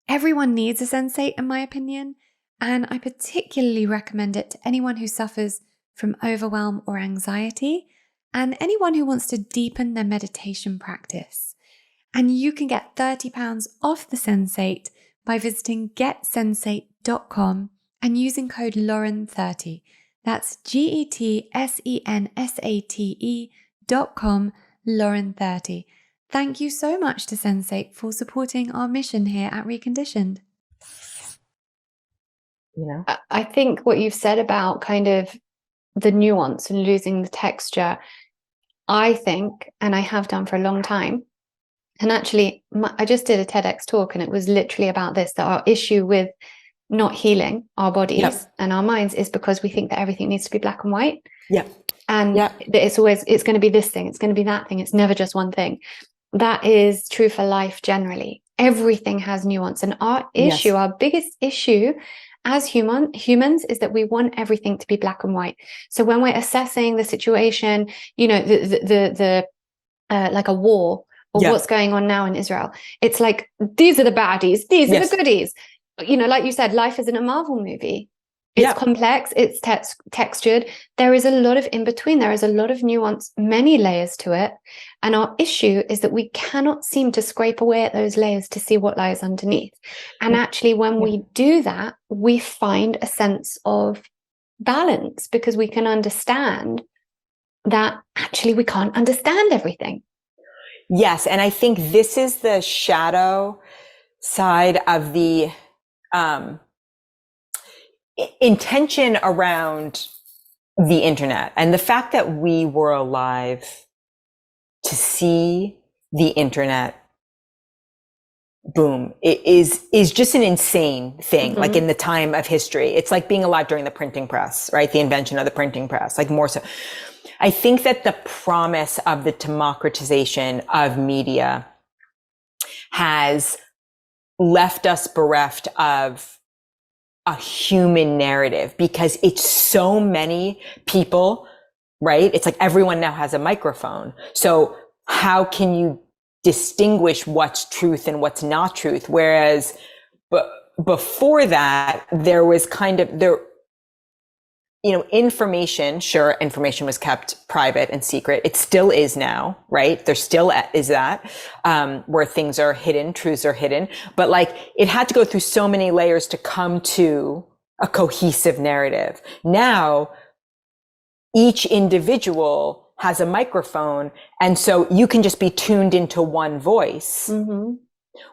Everyone needs a Sensate, in my opinion, and I particularly recommend it to anyone who suffers from overwhelm or anxiety, and anyone who wants to deepen their meditation practice. And you can get £30 off the Sensate by visiting getsensate.com and using code Lauren30. That's GETSENSATE.com, Lauren30. Thank you so much to Sensate for supporting our mission here at Reconditioned. I think what you've said about kind of the nuance and losing the texture, I think, and I have done for a long time, and actually I just did a TEDx talk and it was literally about this, that our issue with not healing our bodies and our minds is because we think that everything needs to be black and white. And that it's going to be this thing, it's going to be that thing, it's never just one thing. That is true for life generally. Everything has nuance, and our issue, our biggest issue as humans, is that we want everything to be black and white. So when we're assessing the situation, the like a war or what's going on now in Israel, it's like, these are the baddies, these are the goodies. Like you said, life isn't a Marvel movie. It's complex, it's textured. There is a lot of in between. There is a lot of nuance, many layers to it. And our issue is that we cannot seem to scrape away at those layers to see what lies underneath. And actually, when we do that, we find a sense of balance, because we can understand that actually we can't understand everything. Yes. And I think this is the shadow side of the intention around the internet and the fact that we were alive to see the internet boom, it is just an insane thing. Like in the time of history, it's like being alive during the printing press, right? The invention of the printing press, like more so. I think that the promise of the democratization of media has left us bereft of a human narrative because it's so many people, right? It's like everyone now has a microphone. So how can you distinguish what's truth and what's not truth? Whereas before that, there was kind of information, sure, information was kept private and secret. It still is now, right? There still is that, where things are hidden, truths are hidden, but like it had to go through so many layers to come to a cohesive narrative. Now, each individual has a microphone. And so you can just be tuned into one voice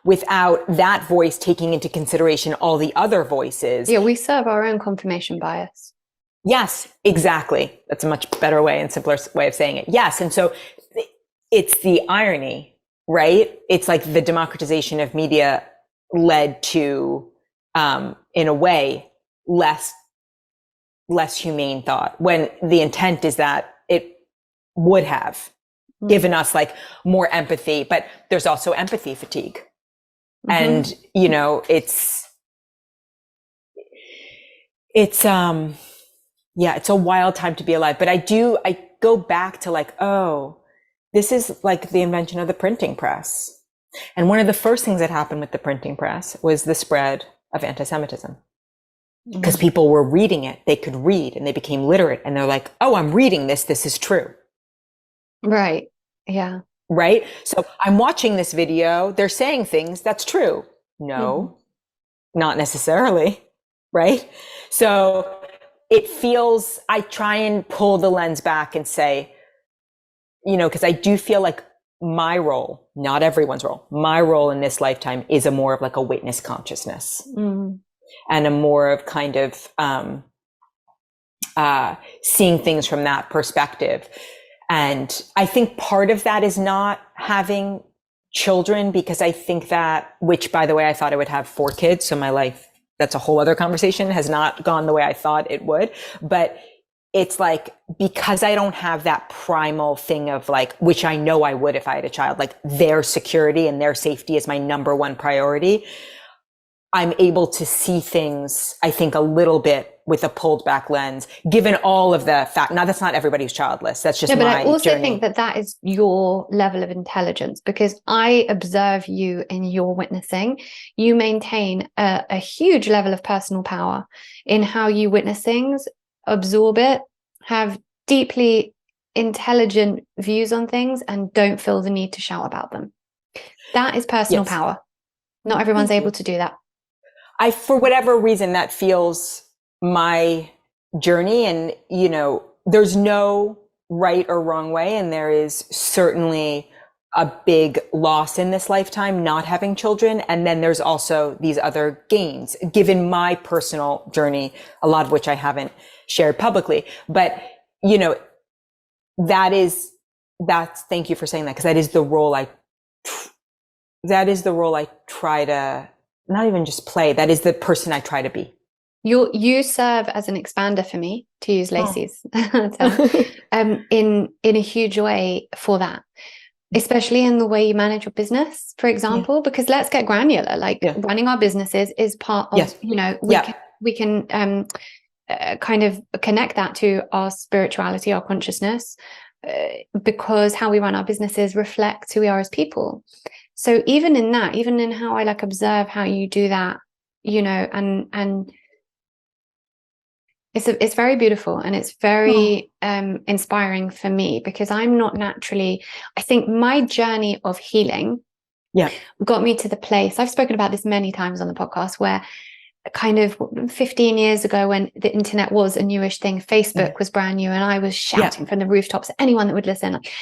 without that voice taking into consideration all the other voices. Yeah, we serve our own confirmation bias. Yes, exactly. That's a much better way and simpler way of saying it. Yes. And so it's the irony, right? It's like the democratization of media led to, in a way, less humane thought, when the intent is that it would have given us like more empathy, but there's also empathy fatigue. And, it's it's a wild time to be alive. But I go back to like, oh, this is like the invention of the printing press. And one of the first things that happened with the printing press was the spread of anti-Semitism. Because people were reading it, they could read and they became literate and they're like, oh, I'm reading this is true. Right. Yeah. Right. So I'm watching this video. They're saying things that's true. No, not necessarily. Right. So it feels, I try and pull the lens back and say, because I do feel like my role, not everyone's role, my role in this lifetime is a more of like a witness consciousness and a more of kind of seeing things from that perspective. And I think part of that is not having children, because I think that, which by the way, I thought I would have 4 kids. So my life, that's a whole other conversation, has not gone the way I thought it would. But it's like, because I don't have that primal thing of like, which I know I would if I had a child, like their security and their safety is my number one priority. I'm able to see things, I think, a little bit with a pulled back lens, given all of the fact. Now, that's not everybody who's childless. That's just my journey. But I also think that is your level of intelligence, because I observe you in your witnessing. You maintain a huge level of personal power in how you witness things, absorb it, have deeply intelligent views on things, and don't feel the need to shout about them. That is personal power. Not everyone's able to do that. For whatever reason, that feels my journey, and there's no right or wrong way, and there is certainly a big loss in this lifetime not having children, and then there's also these other gains given my personal journey, a lot of which I haven't shared publicly. But that's thank you for saying that, because that is the role I try to not even just play. That is the person I try to be. You serve as an expander for me, to use Lacey's term, in a huge way for that, especially in the way you manage your business, for example, because let's get granular, like running our businesses is part of, we can kind of connect that to our spirituality, our consciousness, because how we run our businesses reflects who we are as people. So even in that, even in how I like observe how you do that, and it's very beautiful, and it's very inspiring for me, because I'm not naturally, I think my journey of healing got me to the place, I've spoken about this many times on the podcast, where kind of 15 years ago when the internet was a newish thing, Facebook was brand new, and I was shouting from the rooftops at anyone that would listen, like,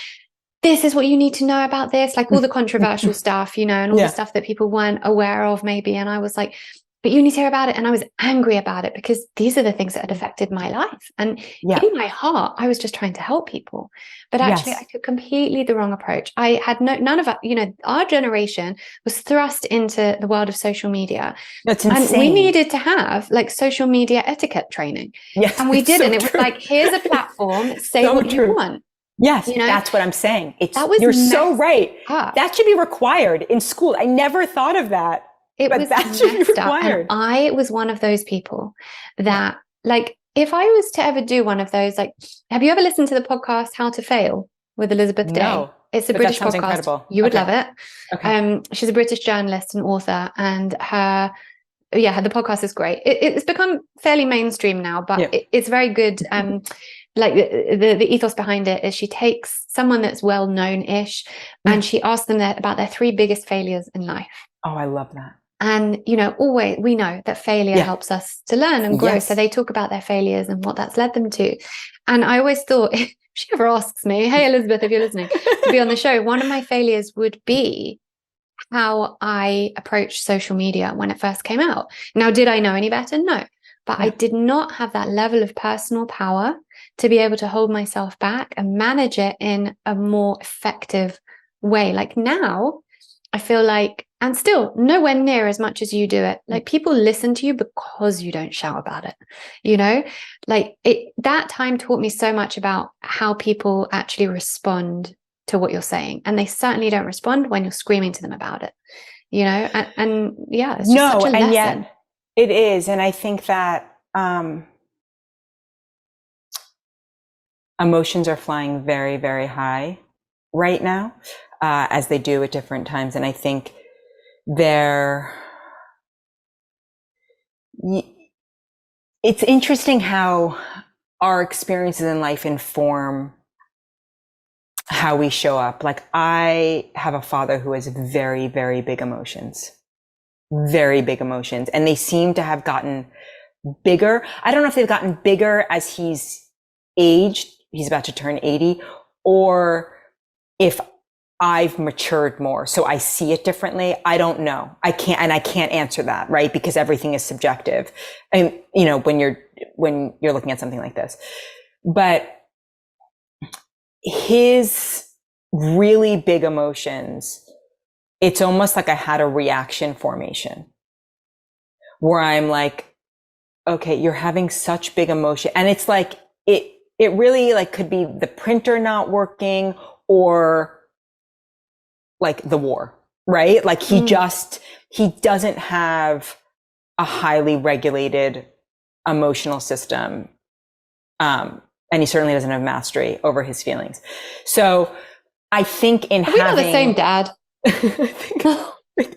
this is what you need to know about this, like all the controversial stuff, you know, and all the stuff that people weren't aware of maybe. And I was like, but you need to hear about it. And I was angry about it because these are the things that had affected my life. And in my heart, I was just trying to help people. But actually, I took completely the wrong approach. I had none of, you know, our generation was thrust into the world of social media. That's insane. And we needed to have like social media etiquette training. Yes, and we did. So and it was like, here's a platform, say what you want. Yes, you know? That's what I'm saying. You're so right. That should be required in school. I never thought of that. But that should be required. And I was one of those people that, like, if I was to ever do one of those, like, have you ever listened to the podcast How to Fail with Elizabeth Day? It's a British podcast. Incredible. You would love it. Okay. She's a British journalist and author, and the podcast is great. It's become fairly mainstream now, but it's very good. Like the ethos behind it is she takes someone that's well known-ish and she asks them about their 3 biggest failures in life. Oh, I love that. And, you know, always we know that failure helps us to learn and grow. So they talk about their failures and what that's led them to. And I always thought, if she ever asks me, hey, Elizabeth, if you're listening, to be on the show, one of my failures would be how I approached social media when it first came out. Now, did I know any better? No. But I did not have that level of personal power to be able to hold myself back and manage it in a more effective way. Like now, I feel like, and still nowhere near as much as you do it, like people listen to you because you don't shout about it, you know, like that time taught me so much about how people actually respond to what you're saying. And they certainly don't respond when you're screaming to them about it, you know, and it's just such a lesson. Yet it is. And I think that emotions are flying very, very high right now, as they do at different times. And I think it's interesting how our experiences in life inform how we show up. Like I have a father who has very, very big emotions, and they seem to have gotten bigger. I don't know if they've gotten bigger as he's aged. He's about to turn 80, or if I've matured more, so I see it differently. I don't know. I can't answer that, right? Because everything is subjective. And you know, when you're looking at something like this, but his really big emotions, it's almost like I had a reaction formation where I'm like, okay, you're having such big emotion. And it's like, it really like could be the printer not working or like the war, right? Like he doesn't have a highly regulated emotional system. And he certainly doesn't have mastery over his feelings. So I think in we have the same dad.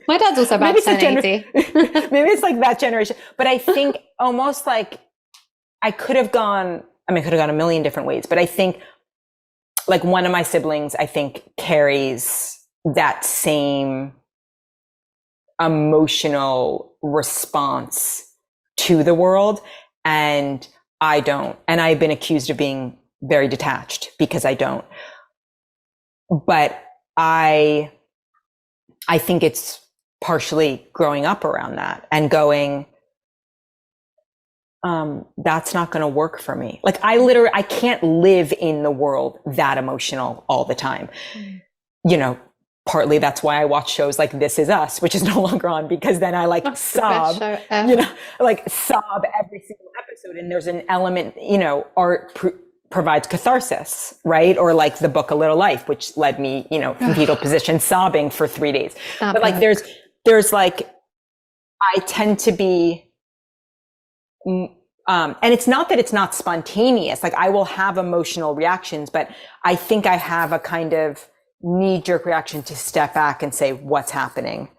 My dad's also about to turn 80. Maybe it's like that generation. But I think almost like I could have gone a million different ways, but I think like one of my siblings, I think carries that same emotional response to the world. And I don't. And I've been accused of being very detached because I don't. But I think it's partially growing up around that and going, that's not going to work for me. Like I can't live in the world that emotional all the time. You know, partly that's why I watch shows like This Is Us, which is no longer on, because then I like sob, you know, like sob every single episode. And there's an element, you know, art provides catharsis, right? Or like the book A Little Life, which led me, you know, from fetal position sobbing for 3 days. But like there's like, I tend to be, and it's not that it's not spontaneous. Like I will have emotional reactions, but I think I have a kind of knee-jerk reaction to step back and say, what's happening?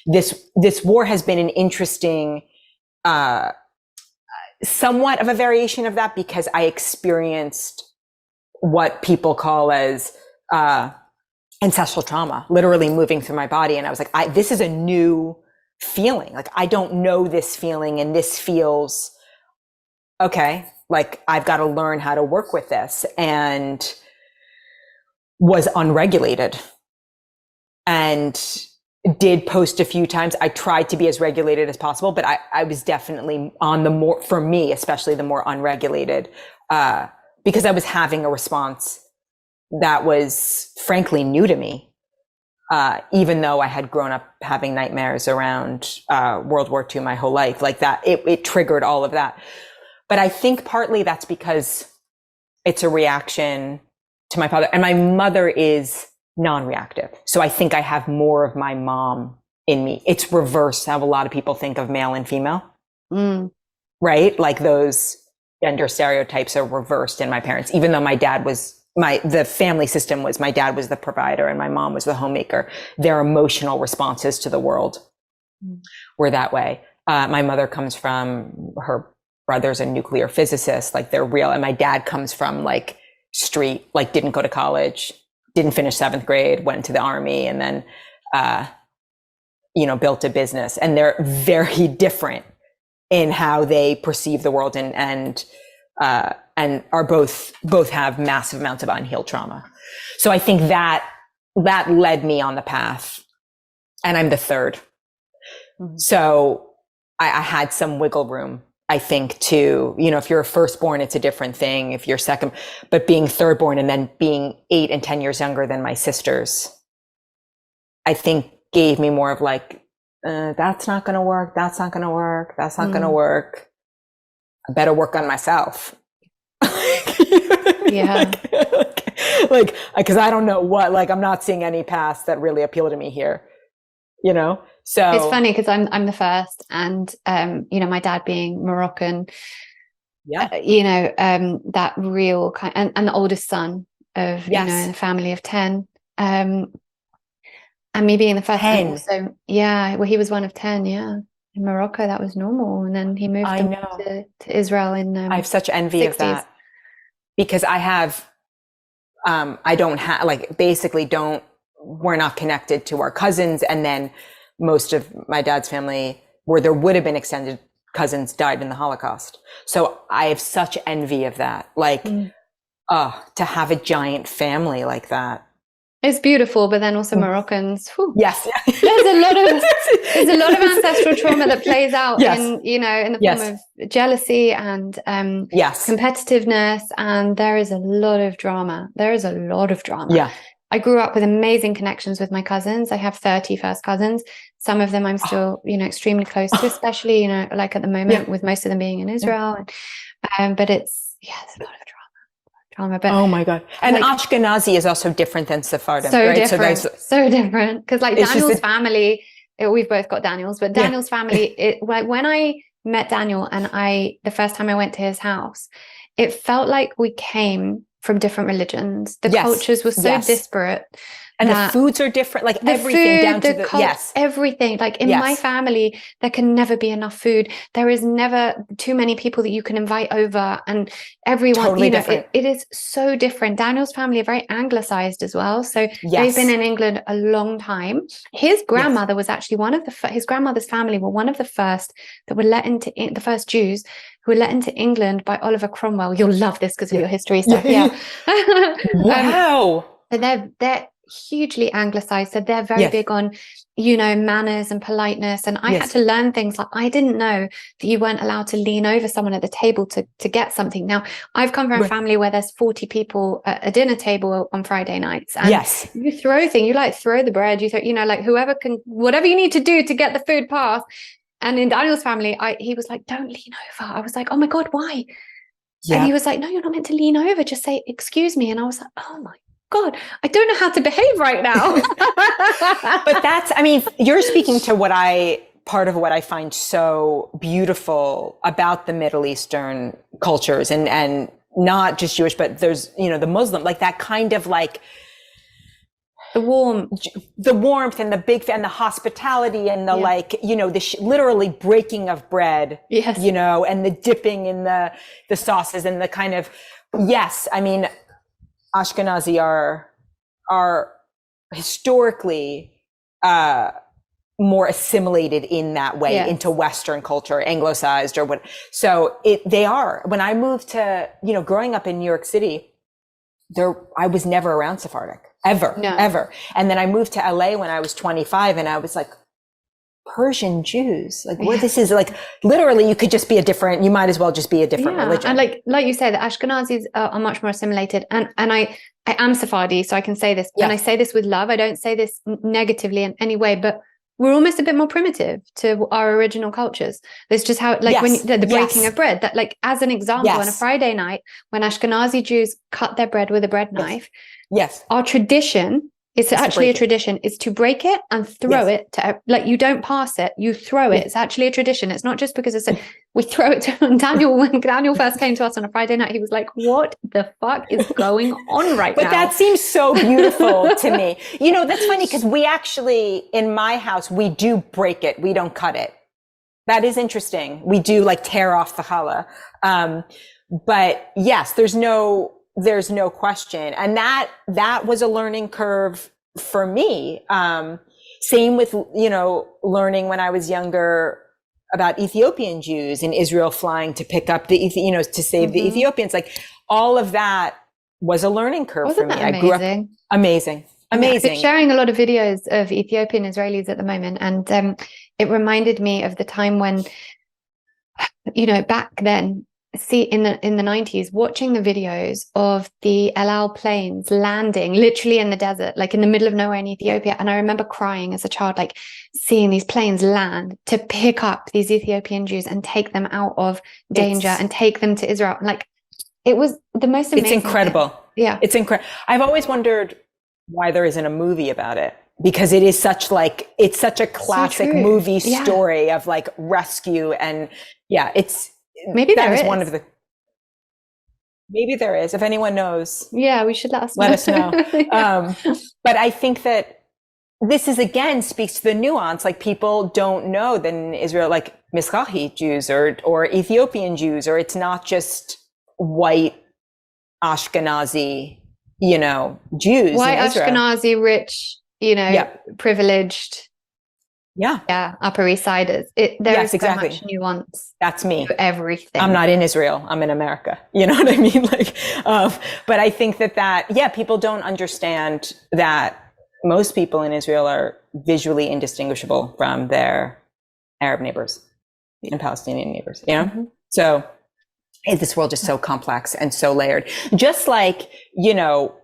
This war has been an interesting, somewhat of a variation of that, because I experienced what people call as ancestral trauma, literally moving through my body. And I was like, this is a new feeling. Like, I don't know this feeling, and this feels okay. Like, I've got to learn how to work with this, and was unregulated and did post a few times. I tried to be as regulated as possible, but I was definitely on the more, for me, especially the more unregulated, because I was having a response that was frankly new to me. Even though I had grown up having nightmares around World War II my whole life, like that, it triggered all of that. But I think partly that's because it's a reaction to my father, and my mother is non-reactive. So I think I have more of my mom in me. It's reversed how a lot of people think of male and female, right? Like, those gender stereotypes are reversed in my parents, even though my dad was the family system was, my dad was the provider and my mom was the homemaker. Their emotional responses to the world were that way. My mother comes from, her brother's a nuclear physicist, like, they're real. And my dad comes from like street, like, didn't go to college, didn't finish 7th grade, went to the army, and then, built a business. And they're very different in how they perceive the world, and are both have massive amounts of unhealed trauma. So I think that led me on the path, and I'm the third. So I had some wiggle room, I think, to, if you're a firstborn, it's a different thing. If you're second, but being thirdborn and then being 8 and 10 years younger than my sisters, I think gave me more of like, that's not going to work. That's not going to work. That's not going to work. I better work on myself. Yeah. Like, because I don't know what, like, I'm not seeing any paths that really appeal to me here, So it's funny because I'm the first, and my dad being Moroccan, that real kind, and the oldest son of in a family of 10, and me being the first. 10. Also, well, he was one of 10. Yeah, in Morocco that was normal, and then he moved to Israel in. I have such envy 60s. of that, because I have, I don't have, like, basically we're not connected to our cousins, and then most of my dad's family, where there would have been extended cousins, died in the Holocaust. So I have such envy of that. Like, to have a giant family like that. It's beautiful, but then also Moroccans. Yes. There's a lot of ancestral trauma that plays out in the form of jealousy and competitiveness. And there is a lot of drama. Yeah. I grew up with amazing connections with my cousins. I have 30 first cousins. Some of them I'm still, extremely close to, especially, like at the moment with most of them being in Israel. But it's a lot of drama. But oh my God. And Ashkenazi is also different than Sephardim, so right? Different, so different. Because like Daniel's family, we've both got Daniels, but Daniel's family, when I met Daniel and the first time I went to his house, it felt like we came from different religions. The cultures were so disparate. And the foods are different, like everything, down to the everything. Like in my family, there can never be enough food. There is never too many people that you can invite over, and everyone, totally different. It is so different. Daniel's family are very anglicized as well. So they've been in England a long time. His grandmother was actually one of his grandmother's family were one of the first that were let into the first Jews who were let into England by Oliver Cromwell. You'll love this because of your history stuff. Wow. So they're hugely anglicized, so they're very big on manners and politeness, and I had to learn things like I didn't know that you weren't allowed to lean over someone at the table to get something. Now I've come from a family where there's 40 people at a dinner table on Friday nights, and you throw things, you like throw the bread, you throw, like whoever can, whatever you need to do to get the food passed. And in Daniel's family, he was like, don't lean over. I was like, oh my God, why? And he was like, no, you're not meant to lean over, just say excuse me. And I was like, oh my God, I don't know how to behave right now. But you're speaking to part of what I find so beautiful about the Middle Eastern cultures, and not just Jewish, but there's, the Muslim, like that kind of like the warmth and and the hospitality and the literally breaking of bread, and the dipping in the sauces and the kind of, Ashkenazi are historically more assimilated in that way into Western culture, anglicized or what. So they are. When I moved to, growing up in New York City, I was never around Sephardic ever. And then I moved to LA when I was 25 and I was like, Persian Jews, like what this is like, literally you might as well just be a different religion. And like you say, the Ashkenazis are much more assimilated. And I am Sephardi, so I can say this, and I say this with love. I don't say this negatively in any way, but we're almost a bit more primitive to our original cultures. That's just how, like when the breaking of bread, that like as an example, on a Friday night, when Ashkenazi Jews cut their bread with a bread knife, our tradition, it's actually a tradition, is to break it and throw it to, like, you don't pass it, you throw it. It's actually a tradition. It's not just because we throw it to Daniel. When Daniel first came to us on a Friday night, he was like, what the fuck is going on right now? But that seems so beautiful to me. That's funny because we actually, in my house, we do break it. We don't cut it. That is interesting. We do like tear off the challah. But yes, there's no question. And that was a learning curve for me. Same with, learning when I was younger about Ethiopian Jews in Israel flying to pick up to save the Ethiopians. Like all of that was a learning curve for me. I grew up amazing. I've been sharing a lot of videos of Ethiopian Israelis at the moment. And it reminded me of the time when, back then, in the 90s, watching the videos of the El Al planes landing literally in the desert, like in the middle of nowhere in Ethiopia. And I remember crying as a child, like seeing these planes land to pick up these Ethiopian Jews and take them out of danger and take them to Israel. Like it was the most amazing. It's incredible. thing. Yeah. It's incredible. I've always wondered why there isn't a movie about it, because it's such a classic movie story of like rescue. And maybe there is. Maybe there is. If anyone knows, we should let us know. But I think that this again speaks to the nuance. Like people don't know that in Israel, like Mizrahi Jews or Ethiopian Jews, or it's not just white Ashkenazi, Jews. White Ashkenazi, rich, privileged. Upper East Siders. There is so much nuance. That's me. To everything. I'm not in Israel. I'm in America. You know what I mean? Like, but I think that people don't understand that most people in Israel are visually indistinguishable from their Arab neighbors and Palestinian neighbors. So this world is so complex and so layered. Just like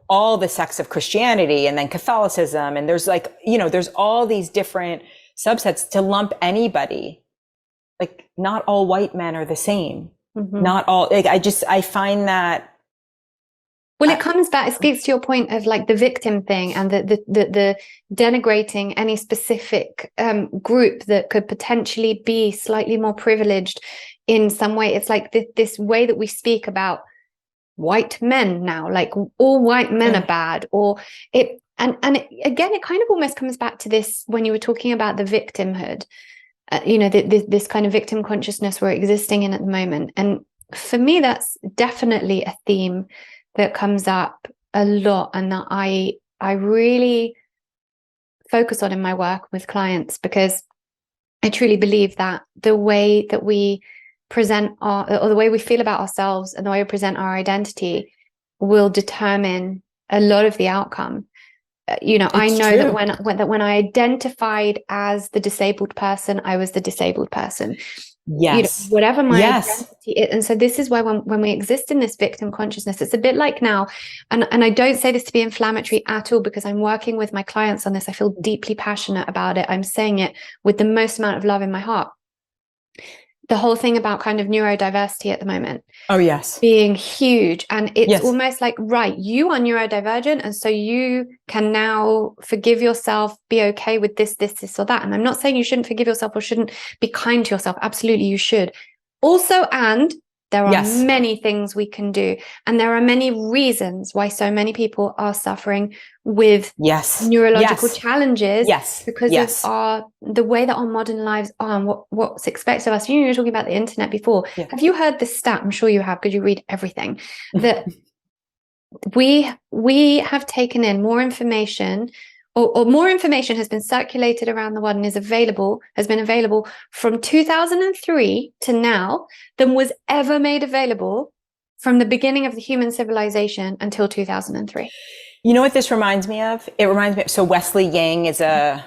all the sects of Christianity and then Catholicism, and there's like there's all these different subsets to lump anybody. Like not all white men are the same. Not all, like I find that. Well, it comes back, it speaks to your point of like the victim thing and the denigrating any specific group that could potentially be slightly more privileged in some way. It's like this way that we speak about white men now, like all white men are bad, or it. And again, it kind of almost comes back to this when you were talking about the victimhood, this kind of victim consciousness we're existing in at the moment. And for me, that's definitely a theme that comes up a lot and that I really focus on in my work with clients, because I truly believe that the way that we present or the way we feel about ourselves and the way we present our identity will determine a lot of the outcome. I know that when I identified as the disabled person, I was the disabled person. Yes. Whatever my identity is. And so this is why when we exist in this victim consciousness, it's a bit like now, and I don't say this to be inflammatory at all, because I'm working with my clients on this. I feel deeply passionate about it. I'm saying it with the most amount of love in my heart. The whole thing about kind of neurodiversity at the moment. Oh, yes. Being huge. And it's almost like, right, you are neurodivergent. And so you can now forgive yourself, be okay with this, or that. And I'm not saying you shouldn't forgive yourself or shouldn't be kind to yourself. Absolutely, you should. Also, and there are many things we can do. And there are many reasons why so many people are suffering with neurological challenges because of the way that our modern lives are and what's expected of us. You were talking about the internet before. Have you heard this stat? I'm sure you have, because you read everything. That we have taken in more information or more information has been circulated around the world and has been available from 2003 to now than was ever made available from the beginning of the human civilization until 2003. You know what this reminds me of? It reminds me, so Wesley Yang is a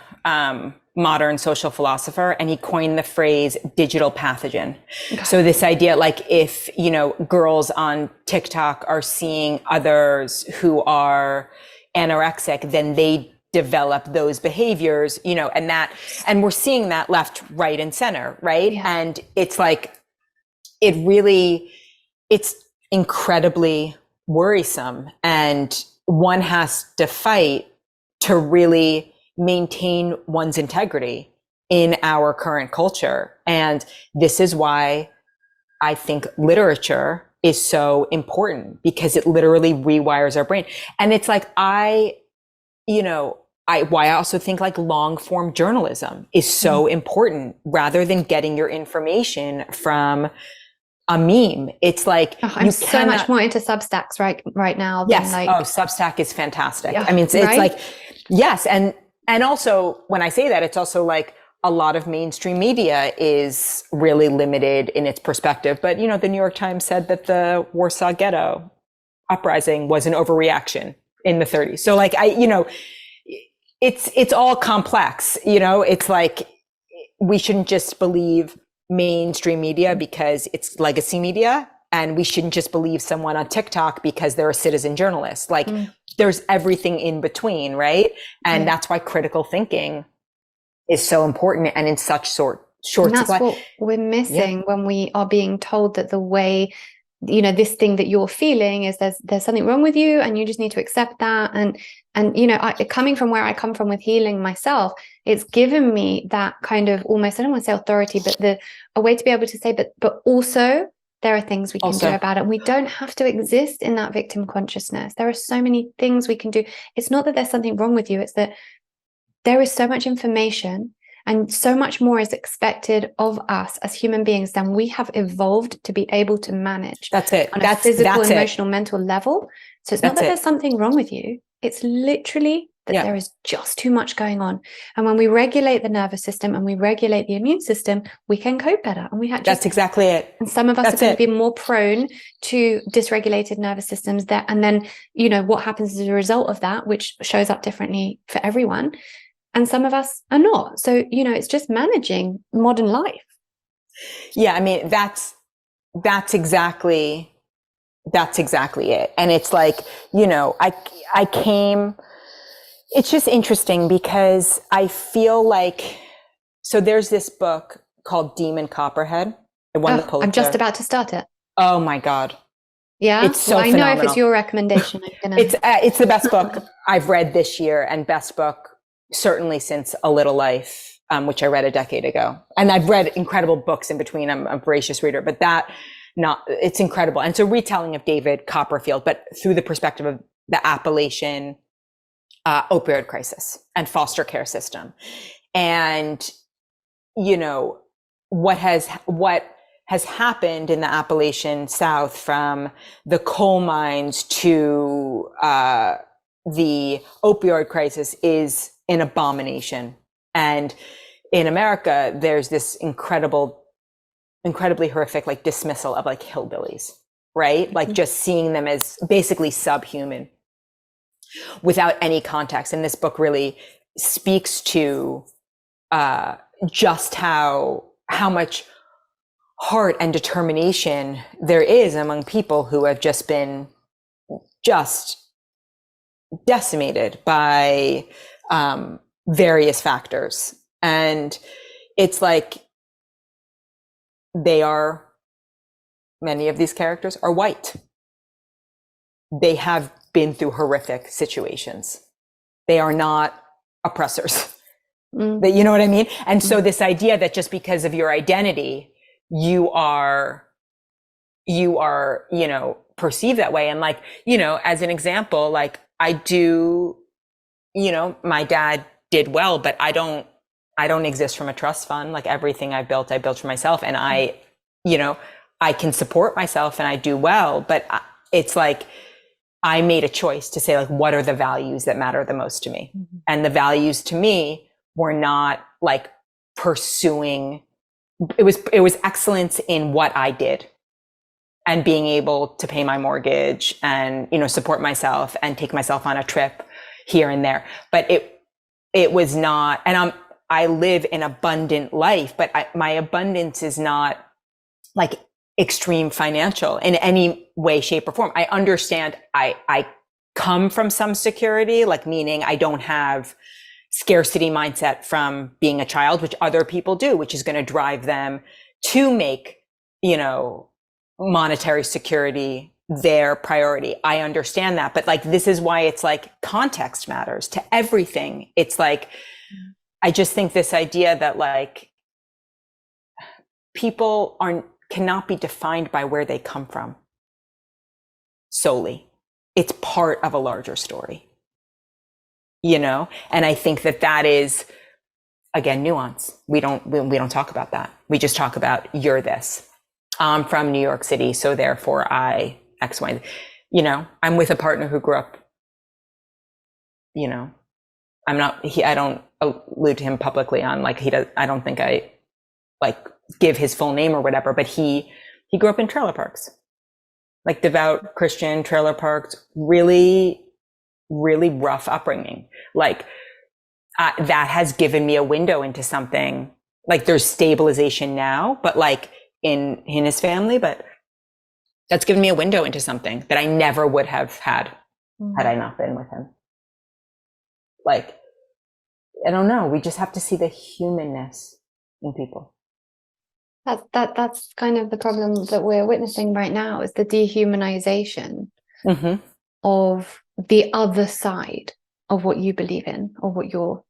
modern social philosopher, and he coined the phrase digital pathogen. Okay. So this idea, like if, you know, girls on TikTok are seeing others who are anorexic, then they develop those behaviors, you know, and we're seeing that left, right, and center, right? Yeah. And it's like, it's incredibly worrisome, and one has to fight to really maintain one's integrity in our current culture. And this is why I think literature is so important, because it literally rewires our brain. And it's like, why I also think like long form journalism is so important, rather than getting your information from a meme. It's like, I'm so much more into Substacks right now. Yes. Substack is fantastic. Yeah, I mean, it's like, yes. And also when I say that, it's also like a lot of mainstream media is really limited in its perspective. But, you know, the New York Times said that the Warsaw Ghetto uprising was an overreaction in the 30s. So like, it's all complex, you know, it's like, we shouldn't just believe mainstream media because it's legacy media. And we shouldn't just believe someone on TikTok because they're a citizen journalist. Like there's everything in between, right? And that's why critical thinking is so important and in such short supply. That's what we're missing when we are being told that the way, you know, this thing that you're feeling is there's something wrong with you and you just need to accept that. And you know, coming from where I come from with healing myself, it's given me that kind of almost, I don't want to say authority, but a way to be able to say, but also there are things we can do about it. We don't have to exist in that victim consciousness. There are so many things we can do. It's not that there's something wrong with you. It's that there is so much information and so much more is expected of us as human beings than we have evolved to be able to manage. That's it. On a physical, emotional, mental level. So it's not that there's something wrong with you. It's literally that there is just too much going on. And when we regulate the nervous system and we regulate the immune system, we can cope better. And that's exactly it. And some of us are going to be more prone to dysregulated nervous systems and then, you know, what happens as a result of that, which shows up differently for everyone. And some of us are not. So, you know, it's just managing modern life. Yeah. I mean, that's exactly it. And it's like, you know, it's just interesting because I feel like, so there's this book called Demon Copperhead. It won the Pulitzer. I'm just about to start it. Oh my God. Yeah. It's so phenomenal. I know if it's your recommendation. It's the best book I've read this year, and best book certainly since A Little Life, which I read a decade ago. And I've read incredible books in between. I'm a voracious reader, but it's incredible. And it's a retelling of David Copperfield, but through the perspective of the Appalachian opioid crisis and foster care system. And, you know, what has happened in the Appalachian South, from the coal mines to the opioid crisis, is an abomination. And in America, there's this incredibly horrific, like, dismissal of like hillbillies, right? Like just seeing them as basically subhuman without any context. And this book really speaks to just how much heart and determination there is among people who have just been decimated by various factors. And it's like many of these characters are white. They have been through horrific situations. They are not oppressors. You know what I mean? And so this idea that just because of your identity, you are, you know, perceived that way. And like, you know, as an example, like I do, you know, my dad did well, but I don't exist from a trust fund. Like everything I built for myself, and I, you know, I can support myself and I do well, but it's like, I made a choice to say, like, what are the values that matter the most to me? Mm-hmm. And the values to me were not like pursuing, it was excellence in what I did and being able to pay my mortgage and, you know, support myself and take myself on a trip here and there. But it was not, and I live an abundant life, but my abundance is not like extreme financial in any way, shape, or form. I understand I come from some security, like meaning I don't have scarcity mindset from being a child, which other people do, which is going to drive them to make, you know, monetary security their priority. I understand that. But like, this is why it's like context matters to everything. It's like, I just think this idea that like people cannot be defined by where they come from solely. It's part of a larger story, you know? And I think that is, again, nuance. We don't talk about that. We just talk about you're this. I'm from New York City, so therefore I X, Y, you know, I'm with a partner who grew up, you know, I don't allude to him publicly on like, I don't think I like give his full name or whatever, but he grew up in trailer parks, like devout Christian trailer parks, really, really rough upbringing. Like that has given me a window into something. Like there's stabilization now, but like in his family, but that's given me a window into something that I never would have had I not been with him. Like, I don't know. We just have to see the humanness in people. That's kind of the problem that we're witnessing right now, is the dehumanization of the other side of what you believe in or what your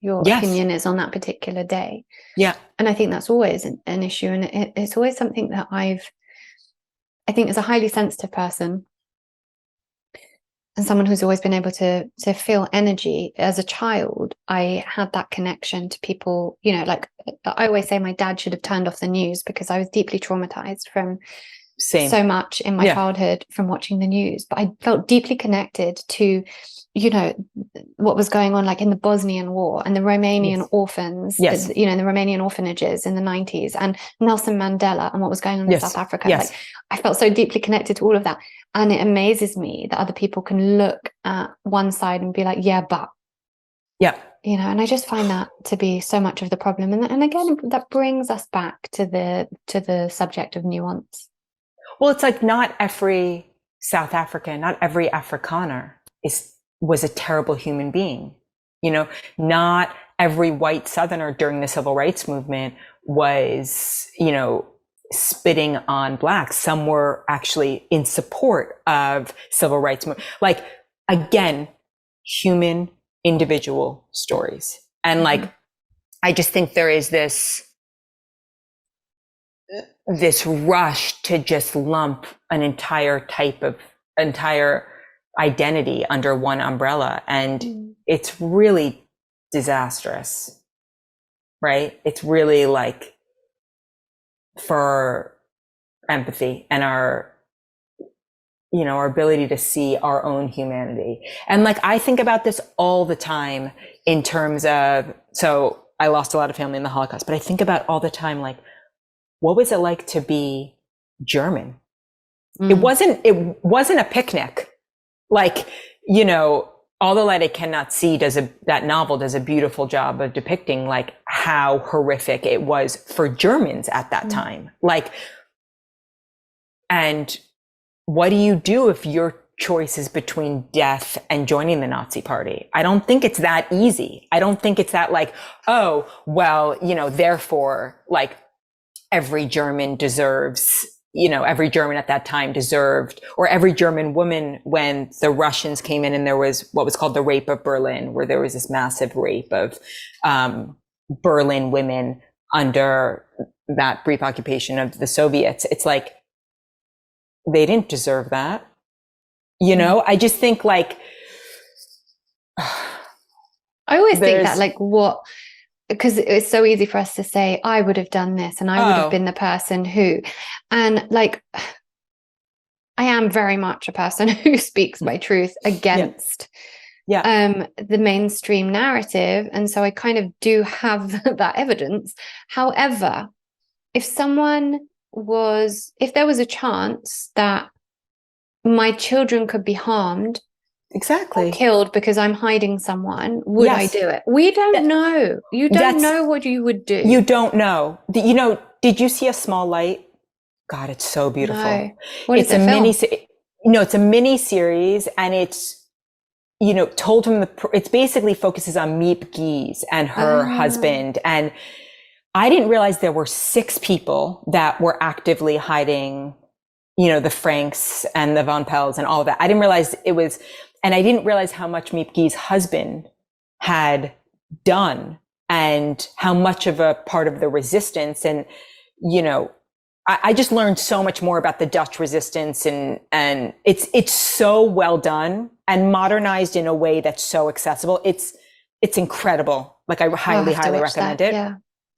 opinion is on that particular day. Yeah. And I think that's always an issue. And it's always something that I think as a highly sensitive person and someone who's always been able to feel energy as a child, I had that connection to people, you know, like I always say my dad should have turned off the news because I was deeply traumatized from so much in my childhood from watching the news. But I felt deeply connected to, you know, what was going on like in the Bosnian War and the Romanian orphans, you know, in the Romanian orphanages in the 90s, and Nelson Mandela and what was going on in South Africa. Like I felt so deeply connected to all of that. And it amazes me that other people can look at one side and be like, yeah, but. Yeah. You know, and I just find that to be so much of the problem. And again, that brings us back to the subject of nuance. Well, it's like not every South African, not every Afrikaner was a terrible human being. You know, not every white Southerner during the civil rights movement was, you know, spitting on blacks. Some were actually in support of civil rights movement. Like, again, human individual stories. And like, I just think there is this rush to just lump an entire identity under one umbrella. And it's really disastrous, right? It's really like for empathy and our, you know, our ability to see our own humanity. And like, I think about this all the time in terms of, so I lost a lot of family in the Holocaust, but I think about all the time, like, what was it like to be German? It wasn't a picnic. Like, you know, All the Light I Cannot See that novel does a beautiful job of depicting like how horrific it was for Germans at that time. Like, and what do you do if your choice is between death and joining the Nazi party? I don't think it's that easy. I don't think it's that like, oh, well, you know, therefore like every German deserves, you know, every German at that time deserved, or every German woman when the Russians came in and there was what was called the rape of Berlin, where there was this massive rape of Berlin women under that brief occupation of the Soviets. It's like, they didn't deserve that. You know, I just think like, I always think that like what, because it's so easy for us to say, I would have done this and I would have been the person who, and like, I am very much a person who speaks my truth against the mainstream narrative. And so I kind of do have that evidence. However, if there was a chance that my children could be harmed, exactly, or killed because I'm hiding someone, would I do it? We don't know. You don't know what you would do. You don't know. You know, did you see A Small Light? God, it's so beautiful. No. What is it? It's a mini series, and it's, you know, told from it's basically focuses on Miep Gies and her husband. And I didn't realize there were 6 people that were actively hiding, you know, the Franks and the Von Pels and all of that. I didn't realize and I didn't realize how much Miep Gies' husband had done and how much of a part of the resistance. And, you know, I just learned so much more about the Dutch resistance, and it's so well done and modernized in a way that's so accessible. It's incredible. Like, I highly recommend it. Yeah.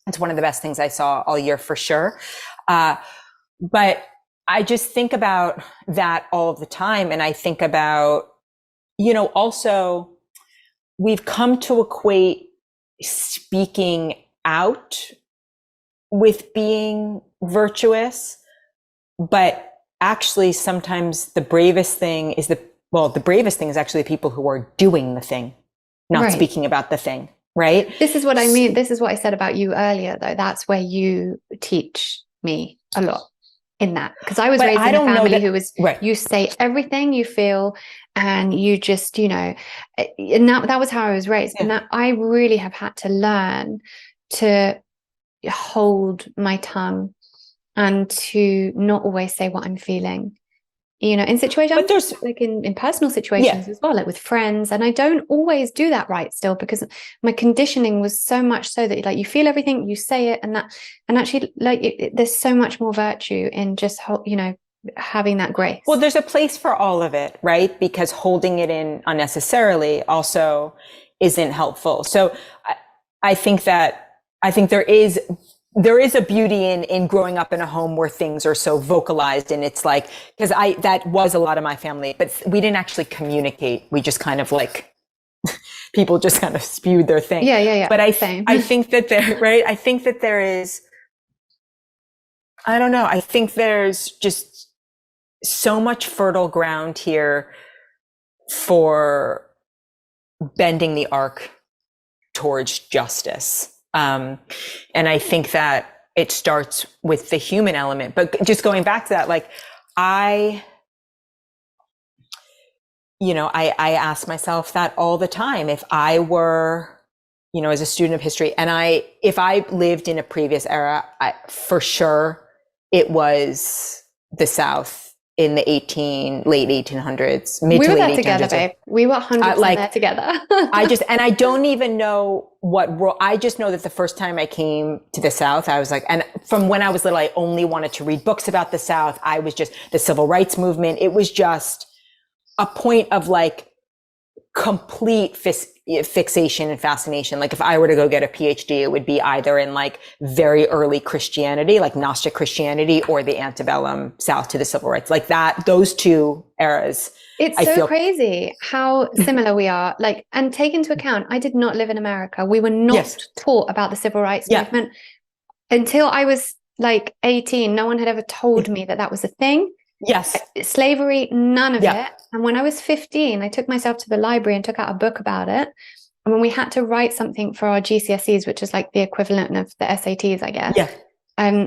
It's one of the best things I saw all year for sure. But I just think about that all the time. And I think about, you know, also we've come to equate speaking out with being virtuous, but actually sometimes the bravest thing is actually the people who are doing the thing, not speaking about the thing, right? This is what I mean. This is what I said about you earlier, though. That's where you teach me a lot in that, because I was raised in a family who was, you say everything you feel, and you just, you know, and that was how I was raised. And that I really have had to learn to hold my tongue and to not always say what I'm feeling, you know, in situations, but there's like in personal situations as well, like with friends. And I don't always do that right still, because my conditioning was so much so that, like, you feel everything, you say it, and actually, like, there's so much more virtue in just, you know, having that grace. Well, there's a place for all of it, right? Because holding it in unnecessarily also isn't helpful. So I think there is a beauty in growing up in a home where things are so vocalized, and it's like, because that was a lot of my family, but we didn't actually communicate. We just kind of like, people just kind of spewed their thing. Yeah. But I think that there is, I don't know. I think there's just so much fertile ground here for bending the arc towards justice. And I think that it starts with the human element. But just going back to that, like, I ask myself that all the time. If I were, you know, as a student of history, and if I lived in a previous era, for sure it was the South in the late 1800s, mid to late 1800s. We were there together, babe. We were 100% there together. And I don't even know what role. I just know that the first time I came to the South, I was like, and from when I was little, I only wanted to read books about the South. I was just, the civil rights movement, it was just a point of like complete fixation and fascination. Like, if I were to go get a PhD, it would be either in like very early Christianity, like Gnostic Christianity, or the antebellum South to the civil rights, like that, those two eras. It's so crazy how similar we are. Like, and take into account, I did not live in America. We were not taught about the civil rights movement until I was like 18. No one had ever told me that was a thing. Yes. Slavery, none of it. And when I was 15, I took myself to the library and took out a book about it. And when we had to write something for our GCSEs, which is like the equivalent of the SATs, I guess. Yeah.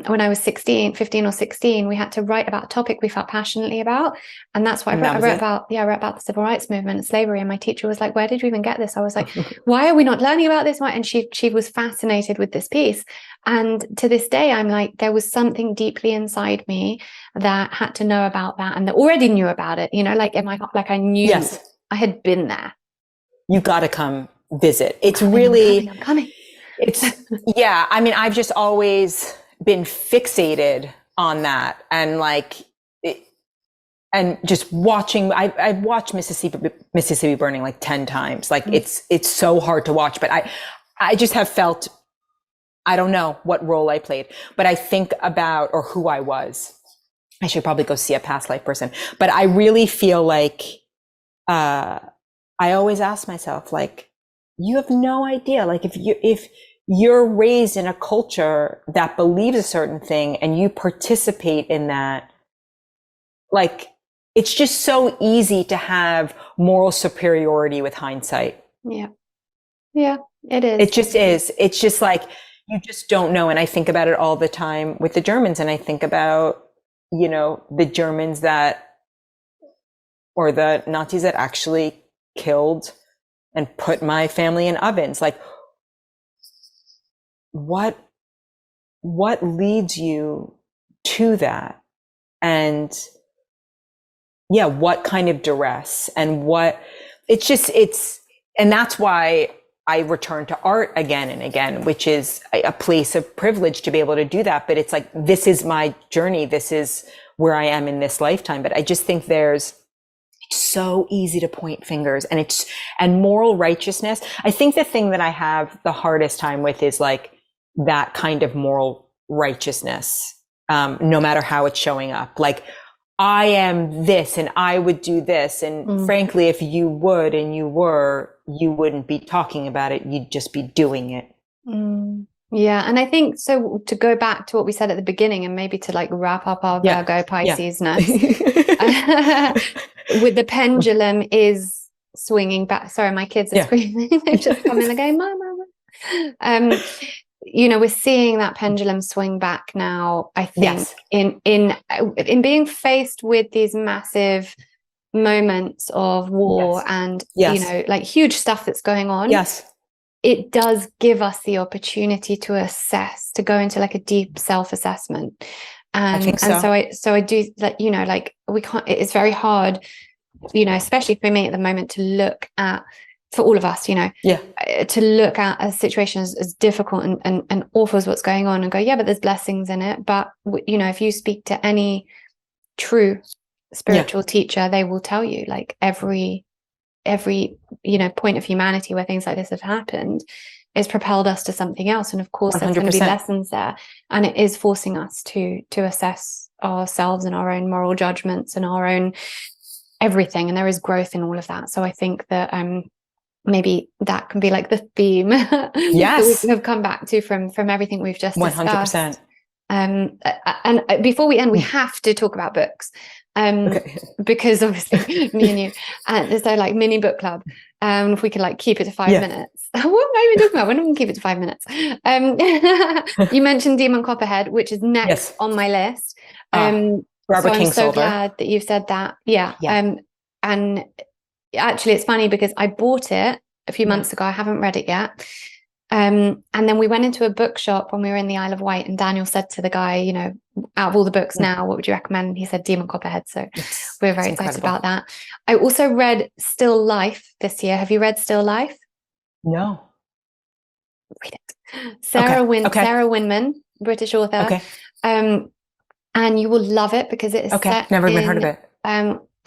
When I was 15 or 16, we had to write about a topic we felt passionately about. And that's what I wrote about. Yeah, I wrote about the civil rights movement and slavery. And my teacher was like, where did you even get this? I was like, why are we not learning about this? And she was fascinated with this piece. And to this day, I'm like, there was something deeply inside me that had to know about that, and that already knew about it. You know, like, I knew I had been there. You got to come visit. It's I'm coming. It's, I mean, I've just always been fixated on that, and like, and just watching. I've watched Mississippi Burning like 10 times. Like, it's so hard to watch, but I just have felt, I don't know what role I played, but I think about, or who I was. I should probably go see a past life person. But I really feel like, I always ask myself, like, you have no idea. Like if you're raised in a culture that believes a certain thing and you participate in that, like, it's just so easy to have moral superiority with hindsight. Yeah. Yeah, it is. It just is. It's just like, you just don't know. And I think about it all the time with the Germans, and I think about, the Germans or the Nazis that actually killed and put my family in ovens. Like, what leads you to that? And yeah, what kind of duress, and and that's why I return to art again and again, which is a place of privilege to be able to do that. But it's like, this is my journey. This is where I am in this lifetime. But I just think it's so easy to point fingers, and moral righteousness. I think the thing that I have the hardest time with is like that kind of moral righteousness, no matter how it's showing up. Like, I am this and I would do this. And frankly, if you would and you were, you wouldn't be talking about it. You'd just be doing it. Yeah. And I think, so to go back to what we said at the beginning, and maybe to like wrap up our Virgo Pisces-ness, with the pendulum is swinging back. Sorry, my kids are screaming. They've just come in and going, Mama. We're seeing that pendulum swing back now, I think, in being faced with these massive moments of war and, like huge stuff that's going on. It does give us the opportunity to assess, to go into like a deep self-assessment. And, I think so. So I do that, like we can't, it's very hard, especially for me at the moment, to look at, for all of us, to look at a situation as difficult and awful as what's going on, and go, yeah, but there's blessings in it. But, if you speak to any true spiritual teacher, they will tell you, like, every point of humanity where things like this have happened is propelled us to something else. And of course, there's going to be lessons there. And it is forcing us to assess ourselves and our own moral judgments and our own everything. And there is growth in all of that. So I think that, maybe that can be like the theme that we have come back to from everything we've just discussed. 100%. And before we end, we have to talk about books, because obviously me and you, there's no like mini book club. If we could like keep it to 5 minutes. What am I even talking about? We're not going to keep it to 5 minutes. You mentioned Demon Copperhead, which is next on my list. Robert so I'm Kingsolver. so glad that you've said that. And actually, it's funny because I bought it a few months ago. I haven't read it yet. And then we went into a bookshop when we were in the Isle of Wight, and Daniel said to the guy, out of all the books now, what would you recommend? And he said Demon Copperhead. So we're very excited about that. I also read Still Life this year. Have you read Still Life? No. Read it. Sarah Winman, British author. And you will love it because it is set never even heard of it.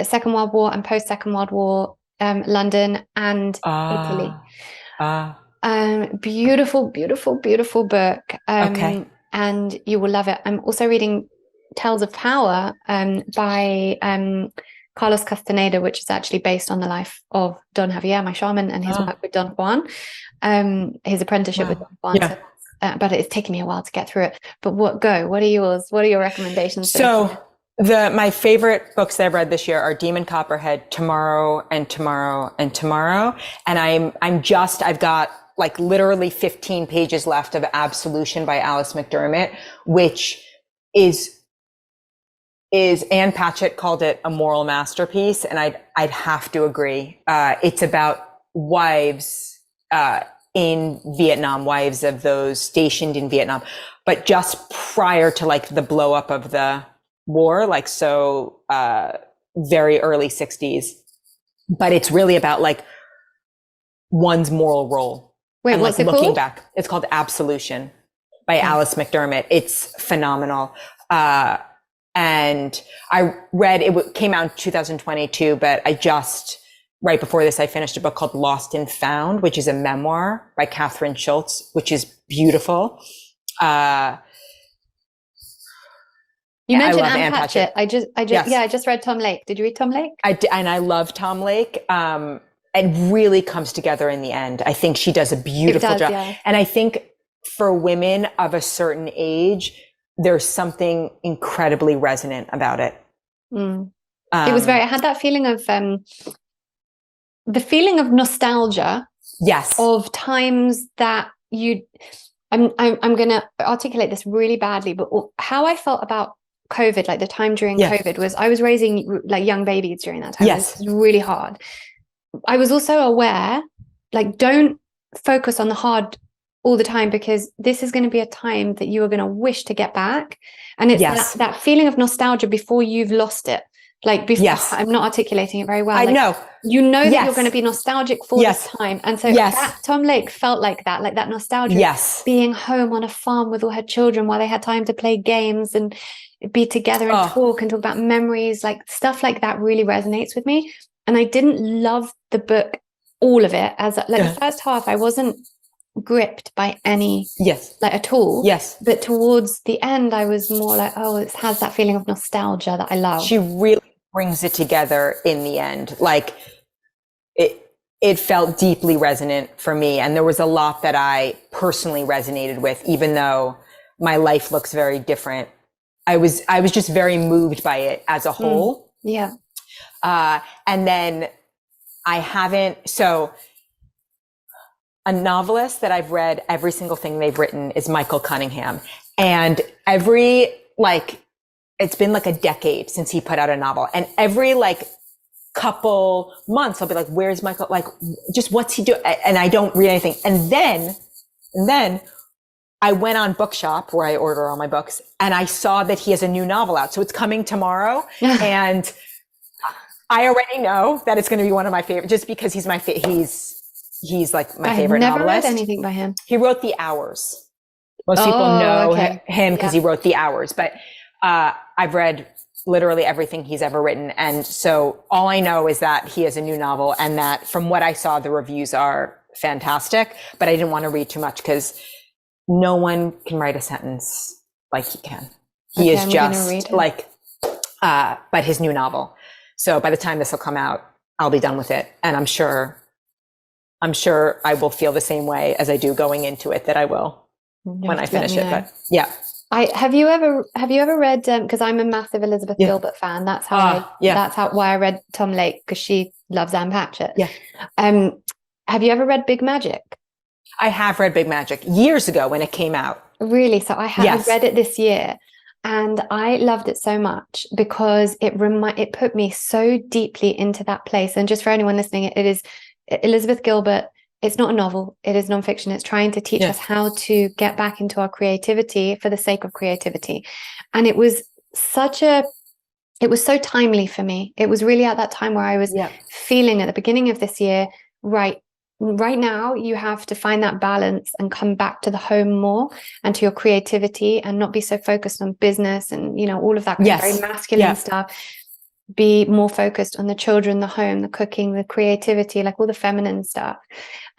Second World War and post-Second World War, London and Italy. Beautiful, beautiful, beautiful book. And you will love it. I'm also reading Tales of Power by Carlos Castaneda, which is actually based on the life of Don Javier, my shaman, and his work with Don Juan, his apprenticeship with Don Juan. So, but it's taken me a while to get through it. But what are yours? What are your recommendations? So my favorite books that I've read this year are Demon Copperhead, Tomorrow and Tomorrow and Tomorrow. And I've got like literally 15 pages left of Absolution by Alice McDermott, which is Anne Patchett called it a moral masterpiece. And I'd have to agree. It's about wives, in Vietnam, wives of those stationed in Vietnam, but just prior to like the blow up of the war, like very early 60s. But it's really about like one's moral role. Wait, and what's like it looking called? back. It's called Absolution by Alice McDermott. It's phenomenal. And I read, it came out in 2022, but right before this, I finished a book called Lost and Found, which is a memoir by Catherine Schultz, which is beautiful. You I mentioned love Anne Anne Patchett. Patchett. I just read Tom Lake. Did you read Tom Lake? And I love Tom Lake. It really comes together in the end. I think she does a beautiful job. Yeah. And I think for women of a certain age, there's something incredibly resonant about it. It was I had that feeling of, the feeling of nostalgia. Yes. Of times that I'm going to articulate this really badly, but how I felt about COVID, like the time during COVID, was I was raising like young babies during that time. Yes. It was really hard. I was also aware, like, don't focus on the hard all the time, because this is going to be a time that you are going to wish to get back. And it's that feeling of nostalgia before you've lost it. Like, before, I'm not articulating it very well. I know. You know that you're going to be nostalgic for this time. And so that Tom Lake felt like that nostalgia. Being home on a farm with all her children while they had time to play games and be together and talk about memories, like stuff like that really resonates with me. And I didn't love the book, all of it, as like the first half, I wasn't gripped by any like at all. But towards the end, I was more like, oh, it has that feeling of nostalgia that I love. She really brings it together in the end. Like it felt deeply resonant for me. And there was a lot that I personally resonated with, even though my life looks very different. I was just very moved by it as a whole. And then a novelist that I've read every single thing they've written is Michael Cunningham. And it's been like a decade since he put out a novel. And every couple months, I'll be like, where's Michael? Like, just what's he doing? And I don't read anything. And then I went on Bookshop, where I order all my books, and I saw that he has a new novel out. So it's coming tomorrow. And I already know that it's going to be one of my favorite, just because he's my he's like my favorite novelist. I've never read anything by him. He wrote The Hours. Most people know him because he wrote The Hours, but I've read literally everything he's ever written. And so all I know is that he has a new novel, and that from what I saw, the reviews are fantastic, but I didn't want to read too much because no one can write a sentence like he can. He is just but his new novel. So by the time this will come out, I'll be done with it. And I'm sure I will feel the same way as I do going into it that I will when I finish it. But have you ever read, because I'm a massive Elizabeth Gilbert fan. That's how why I read Tom Lake, because she loves Anne Patchett. Have you ever read Big Magic? I have read Big Magic years ago when it came out. Really? So I have read it this year. And I loved it so much because it put me so deeply into that place. And just for anyone listening, it is Elizabeth Gilbert. It's not a novel. It is nonfiction. It's trying to teach us how to get back into our creativity for the sake of creativity. And it was so timely for me. It was really at that time where I was feeling at the beginning of this year, right now you have to find that balance and come back to the home more and to your creativity, and not be so focused on business and all of that very masculine stuff. Be more focused on the children, the home, the cooking, the creativity, like all the feminine stuff.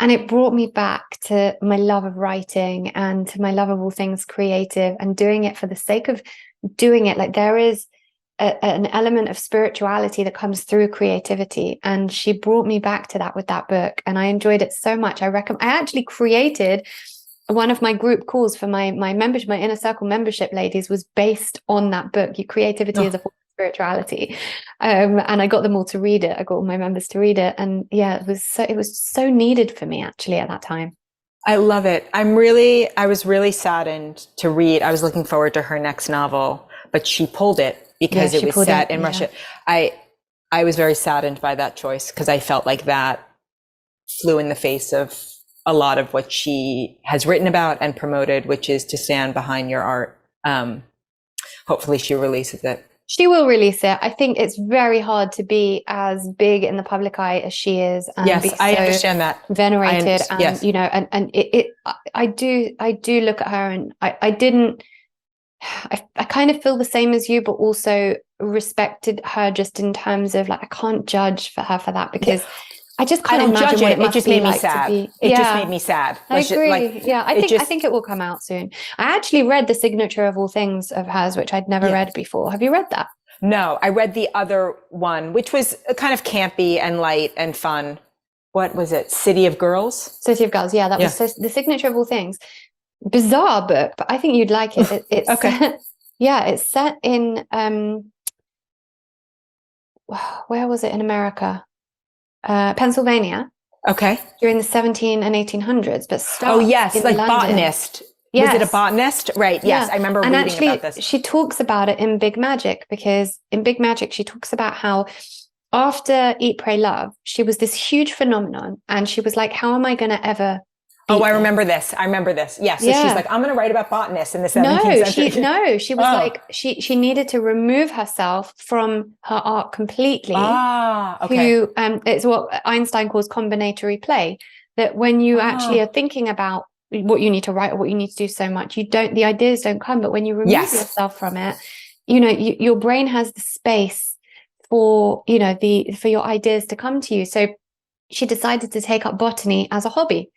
And it brought me back to my love of writing and to my love of all things creative, and doing it for the sake of doing it. Like, there is an element of spirituality that comes through creativity, and she brought me back to that with that book, and I enjoyed it so much. I actually created one of my group calls for my membership, my inner circle membership ladies, was based on that book. Creativity is a form of spirituality, and I got them all to read it. I got all my members to read it, and it was so needed for me actually at that time. I love it. I was really saddened to read. I was looking forward to her next novel, but she pulled it because it was set in Russia. I was very saddened by that choice, because I felt like that flew in the face of a lot of what she has written about and promoted, which is to stand behind your art. Hopefully she releases it. She will release it. I think it's very hard to be as big in the public eye as she is, and be so I understand that. Venerated, I do look at her, and I kind of feel the same as you, but also respected her just in terms of, like, I can't judge for her for that, because I just I can't don't imagine judge what it. it must It just be made me like sad. to be. It just made me sad. I agree. I I think it will come out soon. I actually read The Signature of All Things of hers, which I'd never read before. Have you read that? No, I read the other one, which was kind of campy and light and fun. What was it? City of Girls? City of Girls. Yeah, that was The Signature of All Things. Bizarre book, but I think you'd like it. It's okay. It's set in where was it in America? Pennsylvania. Okay. During the 17 and 1800s, but starts in like London. botanist. Yes. Was it a botanist? Right. Yes, I remember reading actually, about this. She talks about it in Big Magic, because in Big Magic she talks about how after Eat, Pray, Love, she was this huge phenomenon, and she was like, "How am I going to ever?" I remember this. Yeah. So she's like, I'm going to write about botanists in the 17th century. She was like, she needed to remove herself from her art completely. Okay. It's what Einstein calls combinatory play. That when you actually are thinking about what you need to write or what you need to do so much, the ideas don't come. But when you remove yourself from it, your brain has the space for, for your ideas to come to you. So she decided to take up botany as a hobby.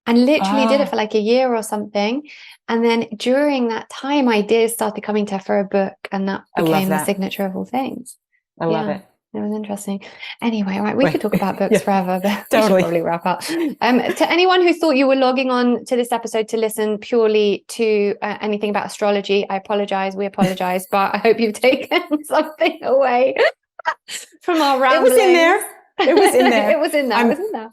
And literally did it for like a year or something. And then during that time, ideas started coming to her for a book. And that became The Signature of All Things. I love it. It was interesting. Anyway, right, we could talk about books forever, but we should probably wrap up. To anyone who thought you were logging on to this episode to listen purely to anything about astrology, I apologize. We apologize. But I hope you've taken something away from our ramblings. It was in there. It was in there.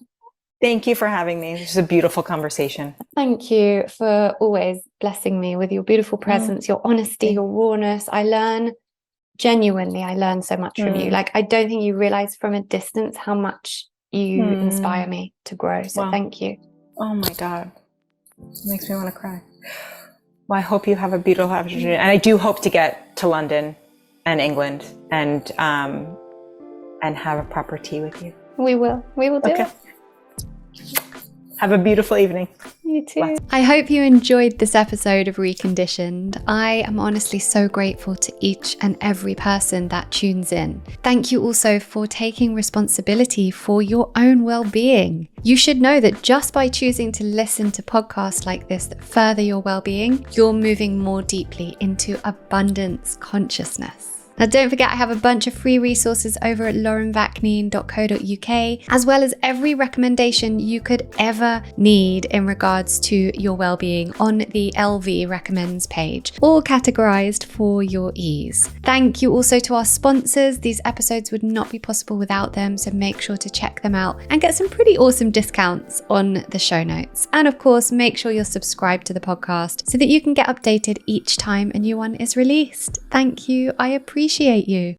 Thank you for having me. This is a beautiful conversation. Thank you for always blessing me with your beautiful presence, your honesty, your rawness. I learn so much from you. Like, I don't think you realize from a distance how much you inspire me to grow. So thank you. Oh my God. It makes me want to cry. Well, I hope you have a beautiful afternoon. And I do hope to get to London and England and have a proper tea with you. We will do it. Have a beautiful evening. You too. I hope you enjoyed this episode of Reconditioned. I am honestly so grateful to each and every person that tunes in. Thank you also for taking responsibility for your own well-being. You should know that just by choosing to listen to podcasts like this that further your well-being, you're moving more deeply into abundance consciousness. Now, don't forget, I have a bunch of free resources over at laurenvakneen.co.uk, as well as every recommendation you could ever need in regards to your well-being on the LV Recommends page, all categorized for your ease. Thank you also to our sponsors. These episodes would not be possible without them, so make sure to check them out and get some pretty awesome discounts on the show notes. And of course, make sure you're subscribed to the podcast so that you can get updated each time a new one is released. Thank you. I appreciate you.